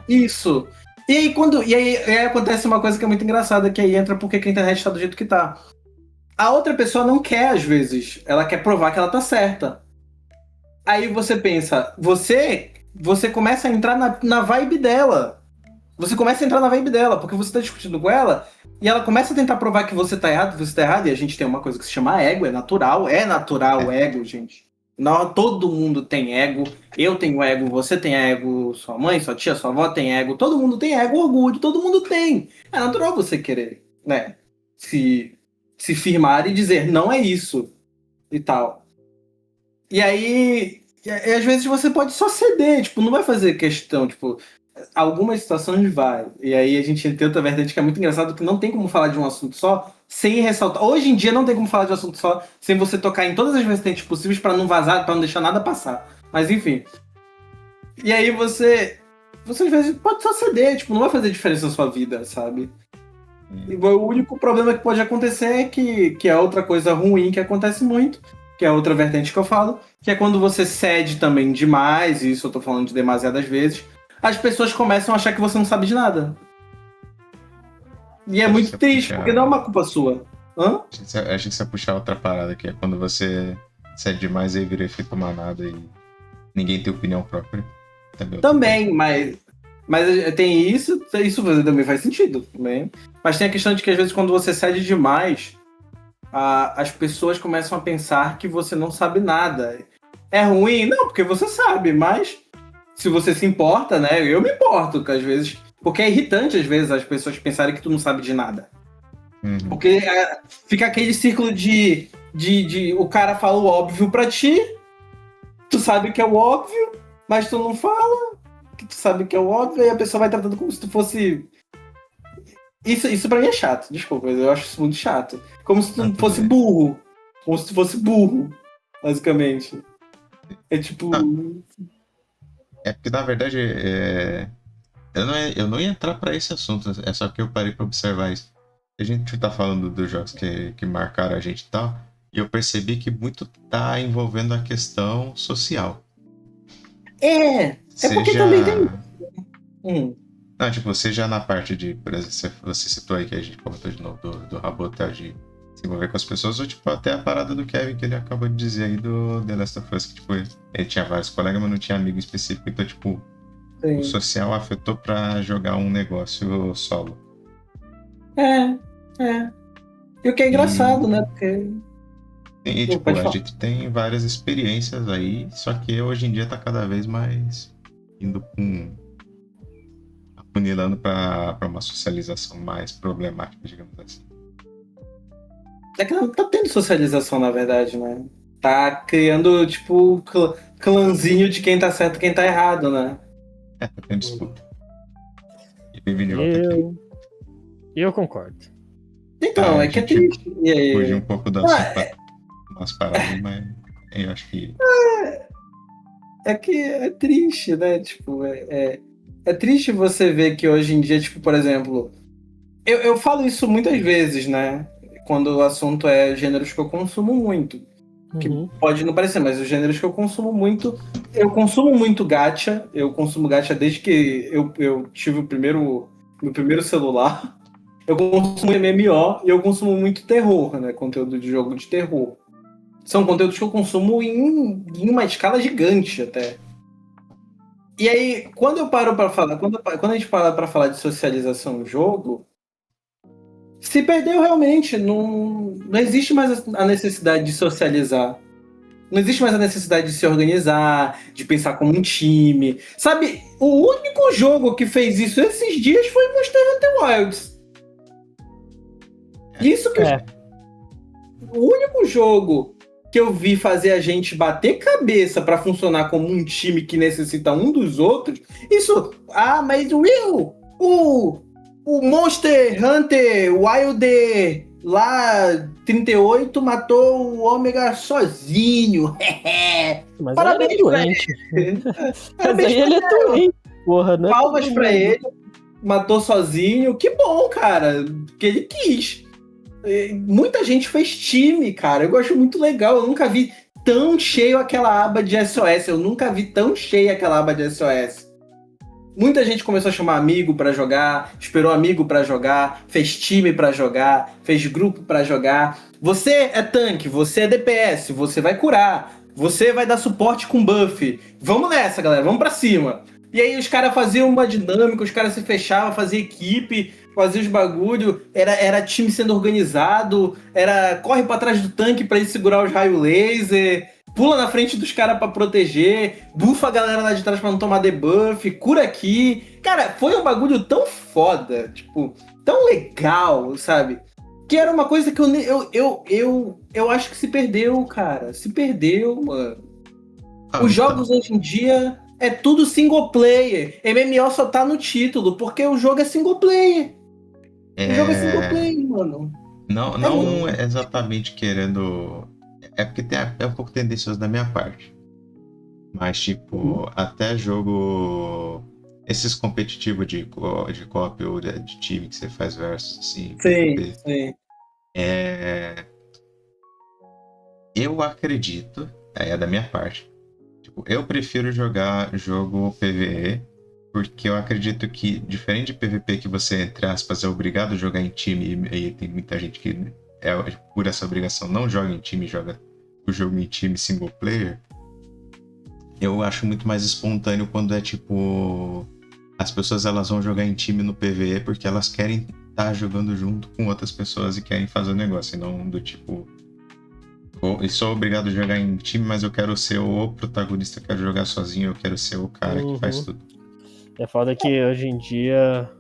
Isso. E aí acontece uma coisa que é muito engraçada, que aí entra porque que a internet tá do jeito que tá. A outra pessoa não quer, às vezes. Ela quer provar que ela tá certa. Aí você pensa, você começa a entrar na vibe dela. Você começa a entrar na vibe dela, porque você tá discutindo com ela, e ela começa a tentar provar que você tá errado, e a gente tem uma coisa que se chama ego, é natural o ego, gente. Não, todo mundo tem ego, eu tenho ego, você tem ego, sua mãe, sua tia, sua avó tem ego, todo mundo tem ego, orgulho, todo mundo tem. É natural você querer, né, se firmar e dizer, não é isso, e tal. E aí, às vezes você pode só ceder, tipo, não vai fazer questão, tipo, algumas situações vai. E aí a gente tem outra vertente que é muito engraçado, que não tem como falar de um assunto só sem ressaltar. Hoje em dia não tem como falar de um assunto só sem você tocar em todas as vertentes possíveis para não vazar, para não deixar nada passar. Mas enfim. E aí você às vezes pode só ceder, tipo, não vai fazer diferença na sua vida, sabe? E o único problema que pode acontecer é que é outra coisa ruim que acontece muito, que é outra vertente que eu falo, que é quando você cede também demais, e isso eu tô falando de demasiadas vezes, as pessoas começam a achar que você não sabe de nada. E é muito triste, porque não é uma culpa sua. Hã? Acho que você puxar outra parada, que é quando você cede demais e vira efeito manada e ninguém tem opinião própria. Também, mas tem isso também faz sentido. Também. Mas tem a questão de que às vezes quando você cede demais, as pessoas começam a pensar que você não sabe nada. É ruim? Não, porque você sabe, mas se você se importa, né? Eu me importo, que às vezes. Porque é irritante, às vezes, as pessoas pensarem que tu não sabe de nada. Uhum. Porque fica aquele círculo de o cara fala o óbvio pra ti, tu sabe que é o óbvio, mas tu não fala, que tu sabe que é o óbvio, e a pessoa vai tratando como se tu fosse. Isso pra mim é chato, desculpa, mas eu acho isso muito chato. Como se tu fosse burro. Como se tu fosse burro, basicamente. É tipo. É porque, na verdade, eu não ia entrar pra esse assunto, é só que eu parei pra observar isso. A gente tá falando dos jogos que marcaram a gente e tal, e eu percebi que muito tá envolvendo a questão social. É porque também tem. Não, tipo, seja na parte de, por exemplo, você citou aí que a gente comentou de novo do Rabotel de se envolver com as pessoas, ou tipo, até a parada do Kevin que ele acabou de dizer aí do The Last of Us, que tipo, ele tinha vários colegas, mas não tinha amigo específico, então tipo, Sim. o social afetou pra jogar um negócio solo. E o que é engraçado, né? Porque. E tipo, a gente tem várias experiências aí, só que hoje em dia tá cada vez mais indo afunilando pra uma socialização mais problemática, digamos assim. É que não tá tendo socialização, na verdade, né? Tá criando, tipo, clãzinho de quem tá certo e quem tá errado, né? Tá tendo disputa. E bem-vindo de volta aqui. Eu concordo. Então, é que é triste. Fugir um pouco da umas paradas, mas eu acho que. É que é triste, né? Tipo, é triste você ver que hoje em dia, tipo, por exemplo, eu falo isso muitas vezes, né? Quando o assunto é gêneros que eu consumo muito. Que pode não parecer, mas os gêneros que eu consumo muito. Eu consumo muito gacha. Eu consumo gacha desde que eu tive meu primeiro celular. Eu consumo MMO e eu consumo muito terror, né? Conteúdo de jogo de terror. São conteúdos que eu consumo em uma escala gigante até. E aí, quando eu paro para falar, quando a gente para para falar de socialização no jogo, se perdeu realmente. Não existe mais a necessidade de socializar. Não existe mais a necessidade de se organizar, de pensar como um time. Sabe, o único jogo que fez isso esses dias foi Monster Hunter Wilds. Isso que o único jogo que eu vi fazer a gente bater cabeça pra funcionar como um time que necessita um dos outros, isso... mas o Monster Hunter Wilder lá, 38, matou o Ômega sozinho. Mas Parabéns ele é pra doente. ele. Mas Parabéns aí ele é doente, porra, né? Palmas pra ele. Matou sozinho. Que bom, cara. Que ele quis. Muita gente fez time, cara. Eu acho muito legal. Eu nunca vi tão cheio aquela aba de SOS. Eu nunca vi tão cheia aquela aba de SOS. Muita gente começou a chamar amigo pra jogar, esperou amigo pra jogar, fez time pra jogar, fez grupo pra jogar. Você é tanque, você é DPS, você vai curar, você vai dar suporte com buff. Vamos nessa, galera, vamos pra cima. E aí os caras faziam uma dinâmica, os caras se fechavam, faziam equipe, faziam os bagulho, era time sendo organizado, era corre pra trás do tanque pra ele segurar os raios laser, pula na frente dos caras pra proteger, bufa a galera lá de trás pra não tomar debuff, cura aqui. Cara, foi um bagulho tão foda, tipo, tão legal, sabe? Que era uma coisa que eu acho que se perdeu, cara. Se perdeu, mano. Os jogos hoje em dia é tudo single player. MMO só tá no título, porque o jogo é single player. O jogo é single player, mano. Não exatamente querendo... É porque é um pouco tendencioso da minha parte. Mas, tipo, até jogo... Esses competitivos de co-op ou de time que você faz versus, assim... Sim. Eu acredito, é da minha parte, tipo, eu prefiro jogar jogo PvE, porque eu acredito que, diferente de PvP que você, entre aspas, é obrigado a jogar em time, e tem muita gente que, por essa obrigação, não joga em time, joga o jogo em time single player, eu acho muito mais espontâneo quando é, tipo, as pessoas elas vão jogar em time no PvE porque elas querem estar jogando junto com outras pessoas e querem fazer o negócio, e não do tipo... Eu sou obrigado a jogar em time, mas eu quero ser o protagonista, eu quero jogar sozinho, eu quero ser o cara que faz tudo. É foda que hoje em dia...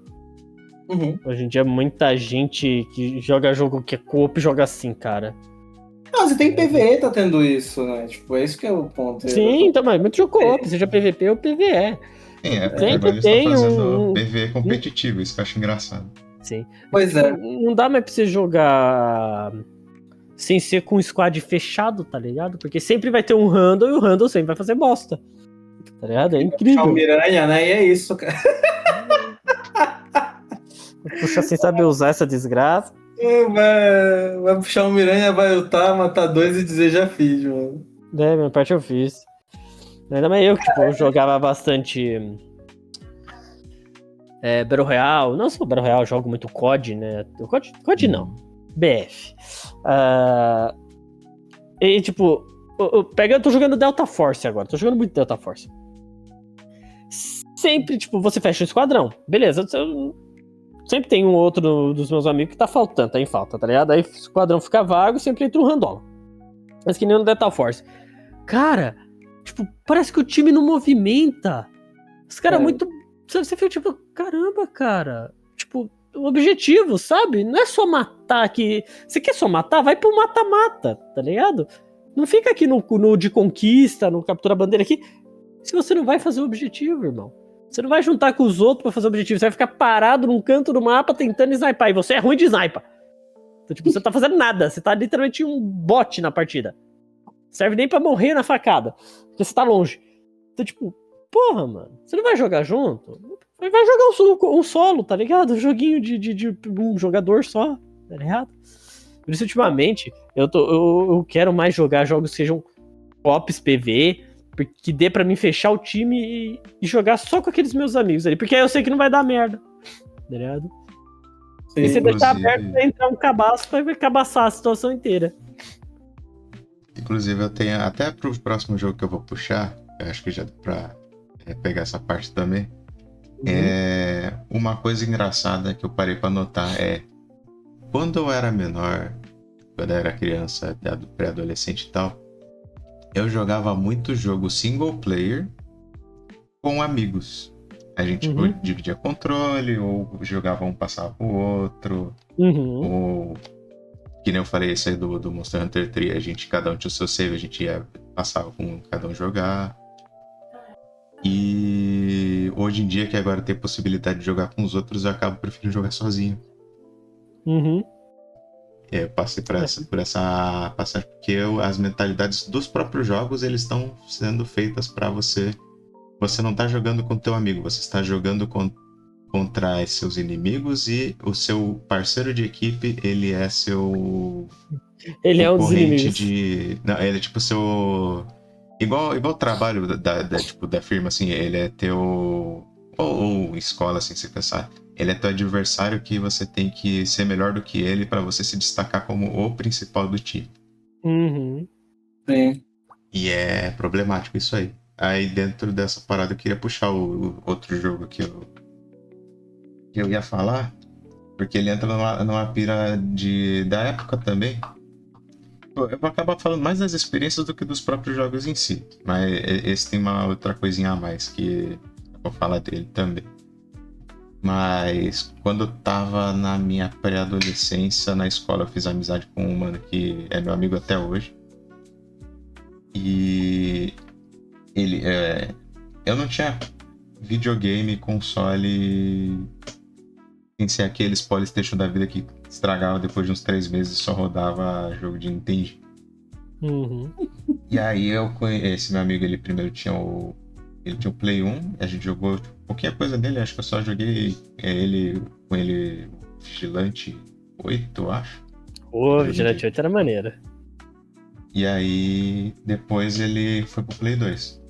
Hoje em dia muita gente que joga jogo que é co-op joga assim, cara. Não, você tem PvE, tá tendo isso, né? Tipo, esse que é o ponto. Sim, então, mas muito jogo co-op, seja PVP ou PvE. Sim, porque agora eles estão fazendo PvE competitivo, isso que eu acho engraçado. Sim. Pois é. Não dá mais pra você jogar... sem ser com um squad fechado, tá ligado? Porque sempre vai ter um random e o random sempre vai fazer bosta. Tá ligado? É incrível. Puxar o Miranha, né? E é isso, cara. Puxa, sem saber usar essa desgraça. Vai puxar o Miranha, vai ultar, matar dois e dizer já fiz, mano. Minha parte eu fiz. Ainda mais eu que, tipo, eu jogava bastante... Battle Royale. Não só Battle Royale, eu jogo muito COD, né? COD não. BF. E tipo, eu tô jogando Delta Force agora. Tô jogando muito Delta Force. Sempre, tipo, você fecha o esquadrão. Beleza, sempre tem um outro dos meus amigos que tá em falta, tá ligado? Aí o esquadrão fica vago, sempre entra um random. Mas que nem no Delta Force. Cara, tipo, parece que o time não movimenta. Os caras muito... Você fica tipo, caramba, cara. Tipo, o objetivo, sabe? Não é só matar aqui. Você quer só matar? Vai pro mata-mata, tá ligado? Não fica aqui no de conquista, no captura bandeira aqui, se você não vai fazer o objetivo, irmão. Você não vai juntar com os outros pra fazer o objetivo. Você vai ficar parado num canto do mapa tentando sniper. E você é ruim de sniper. Então, tipo, você tá fazendo nada. Você tá literalmente um bot na partida. Serve nem pra morrer na facada. Porque você tá longe. Então, tipo, porra, mano. Você não vai jogar junto? Vai jogar um solo, tá ligado? Um joguinho de um jogador só, tá ligado? Por isso, ultimamente, eu quero mais jogar jogos que sejam ops PV, que dê pra mim fechar o time e jogar só com aqueles meus amigos ali. Porque aí eu sei que não vai dar merda, tá ligado? Sim, e se deixar aberto, vai entrar um cabaço, vai cabaçar a situação inteira. Inclusive, eu tenho até pro próximo jogo que eu vou puxar, eu acho que já dá pra pegar essa parte também. Uma coisa engraçada que eu parei pra notar é quando eu era menor, quando eu era criança, pré-adolescente e tal, eu jogava muito jogo single player com amigos. A gente dividia controle, ou jogava um passava pro outro, ou Que nem eu falei, esse aí do Monster Hunter 3, a gente, cada um tinha o seu save, a gente ia passar com cada um jogar. E hoje em dia, que agora tem possibilidade de jogar com os outros, eu acabo preferindo jogar sozinho. Uhum. Eu passei por essa passagem, porque as mentalidades dos próprios jogos, eles estão sendo feitas para você. Você não tá jogando com teu amigo, você está jogando contra seus inimigos e o seu parceiro de equipe, ele é seu Ele é um dos concorrente inimigos. de... Não, ele é tipo seu... Igual o trabalho tipo, da firma, assim, ele é teu... Ou escola, assim, se pensar. Ele é teu adversário que você tem que ser melhor do que ele para você se destacar como o principal do time. Uhum. Sim. E é problemático isso aí. Aí dentro dessa parada eu queria puxar o outro jogo que eu ia falar, porque ele entra numa pira da época também. Eu vou acabar falando mais das experiências do que dos próprios jogos em si. Mas esse tem uma outra coisinha a mais que eu vou falar dele também. Mas quando eu tava na minha pré-adolescência, na escola, eu fiz amizade com um mano que é meu amigo até hoje. E ele eu não tinha videogame, console, sem ser aqueles PlayStation da vida que estragava depois de uns 3 meses e só rodava jogo de Nintendo. Uhum. E aí eu conheci meu amigo, ele primeiro tinha o Play 1, a gente jogou qualquer coisa dele, acho que eu só joguei com ele Vigilante 8, eu acho. O Vigilante 8 era maneiro. E aí depois ele foi pro Play 2.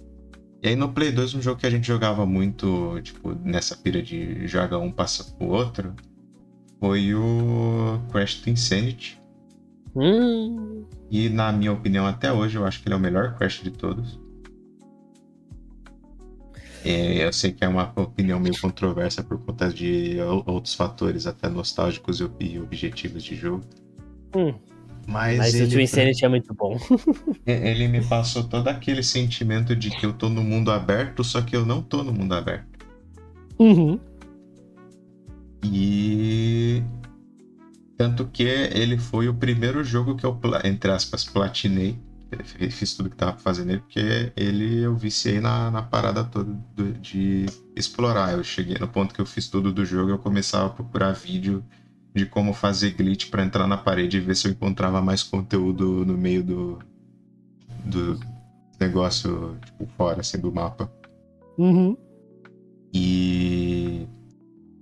E aí no Play 2, um jogo que a gente jogava muito, tipo, nessa pira de joga um, passa pro outro, foi o Crash Team Insanity. E na minha opinião, até hoje, eu acho que ele é o melhor Crash de todos. Eu sei que é uma opinião meio controversa por conta de outros fatores, até nostálgicos e objetivos de jogo. Mas o Twin Insanity é muito bom. Ele me passou todo aquele sentimento de que eu tô no mundo aberto, só que eu não tô no mundo aberto. Uhum. E tanto que ele foi o primeiro jogo que eu, entre aspas, platinei. Fiz tudo que tava pra fazer nele, porque eu viciei na parada toda de explorar. Eu cheguei no ponto que eu fiz tudo do jogo, eu começava a procurar vídeo de como fazer glitch pra entrar na parede e ver se eu encontrava mais conteúdo no meio do negócio, tipo, fora, assim, do mapa. Uhum. E...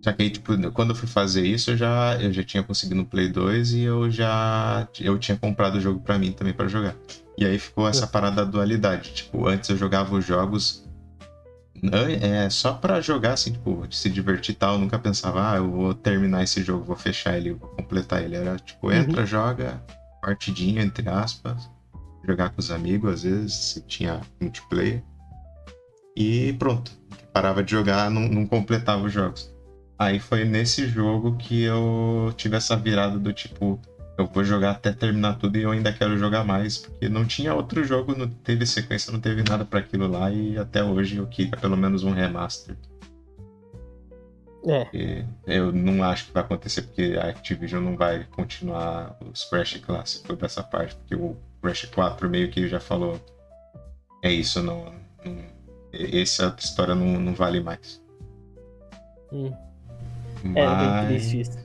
Só que aí, tipo, quando eu fui fazer isso, eu já tinha conseguido no Play 2 e eu tinha comprado o jogo pra mim também pra jogar. E aí ficou essa parada da dualidade. Tipo, antes eu jogava os jogos só pra jogar, assim, tipo, de se divertir e tal. Eu nunca pensava, eu vou terminar esse jogo, vou fechar ele, vou completar ele. Era tipo, entra, joga, partidinha, entre aspas, jogar com os amigos, às vezes, se tinha multiplayer. E pronto. Parava de jogar, não completava os jogos. Aí foi nesse jogo que eu tive essa virada do tipo, eu vou jogar até terminar tudo e eu ainda quero jogar mais, porque não tinha outro jogo, não teve sequência, não teve nada pra aquilo lá e até hoje eu queria pelo menos um remaster. E eu não acho que vai acontecer, porque a Activision não vai continuar os Crash clássicos dessa parte, porque o Crash 4 meio que já falou, é isso, essa história não vale mais. Bem triste isso.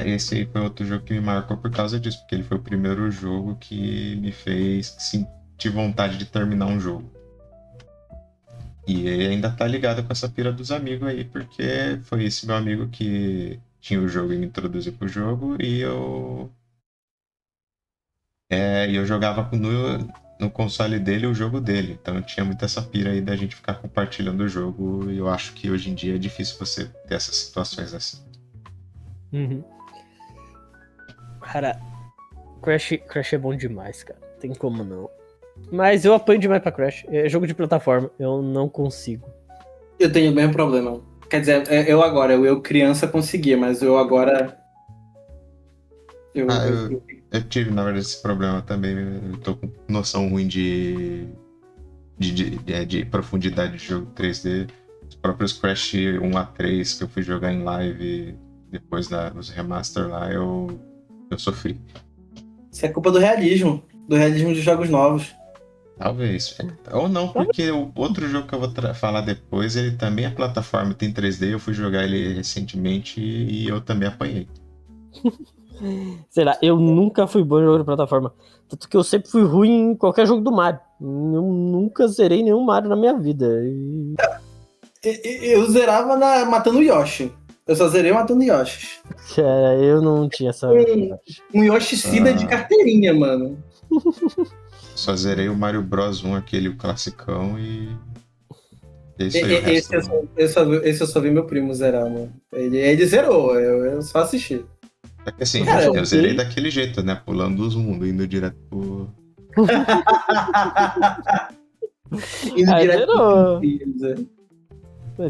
Esse aí foi outro jogo que me marcou por causa disso, porque ele foi o primeiro jogo que me fez sentir vontade de terminar um jogo. E ele ainda tá ligado com essa pira dos amigos aí, porque foi esse meu amigo que tinha o jogo e me introduziu pro jogo, e eu jogava no console dele o jogo dele. Então tinha muito essa pira aí da gente ficar compartilhando o jogo, e eu acho que hoje em dia é difícil você ter essas situações assim. Uhum. Cara, Crash é bom demais, cara. Tem como não. Mas eu apanho demais pra Crash. É jogo de plataforma. Eu não consigo. Eu tenho o mesmo problema. Quer dizer, eu criança conseguia, mas eu agora... Eu tive, na verdade, esse problema também. Eu tô com noção ruim de profundidade de jogo 3D. Os próprios Crash 1 a 3 que eu fui jogar em live depois dos remaster lá, eu Eu sofri. Isso é culpa do realismo dos jogos novos. Talvez. Ou não, porque o outro jogo que eu vou falar depois, ele também é plataforma, tem 3D, eu fui jogar ele recentemente e eu também apanhei. Sei lá, eu nunca fui bom em jogo de plataforma. Tanto que eu sempre fui ruim em qualquer jogo do Mario. Eu nunca zerei nenhum Mario na minha vida. Eu zerava matando o Yoshi. Eu só zerei matando Yoshi. Cara, eu não tinha essa. Um Yoshicida de carteirinha, mano. Só zerei o Mario Bros 1, aquele o classicão e... Esse aí, Esse eu só vi meu primo zerar, mano. Ele zerou, eu só assisti. É que assim, Cara, eu zerei daquele jeito, né? Pulando os mundos, indo direto pro... Indo direto zerou. pro princesa.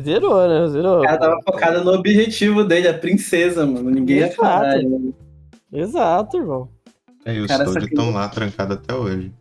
Zerou, né? Zerou. O cara tava focado no objetivo dele, a princesa, mano. Ninguém ia falar. Exato, irmão. E os Toad estão lá trancados até hoje.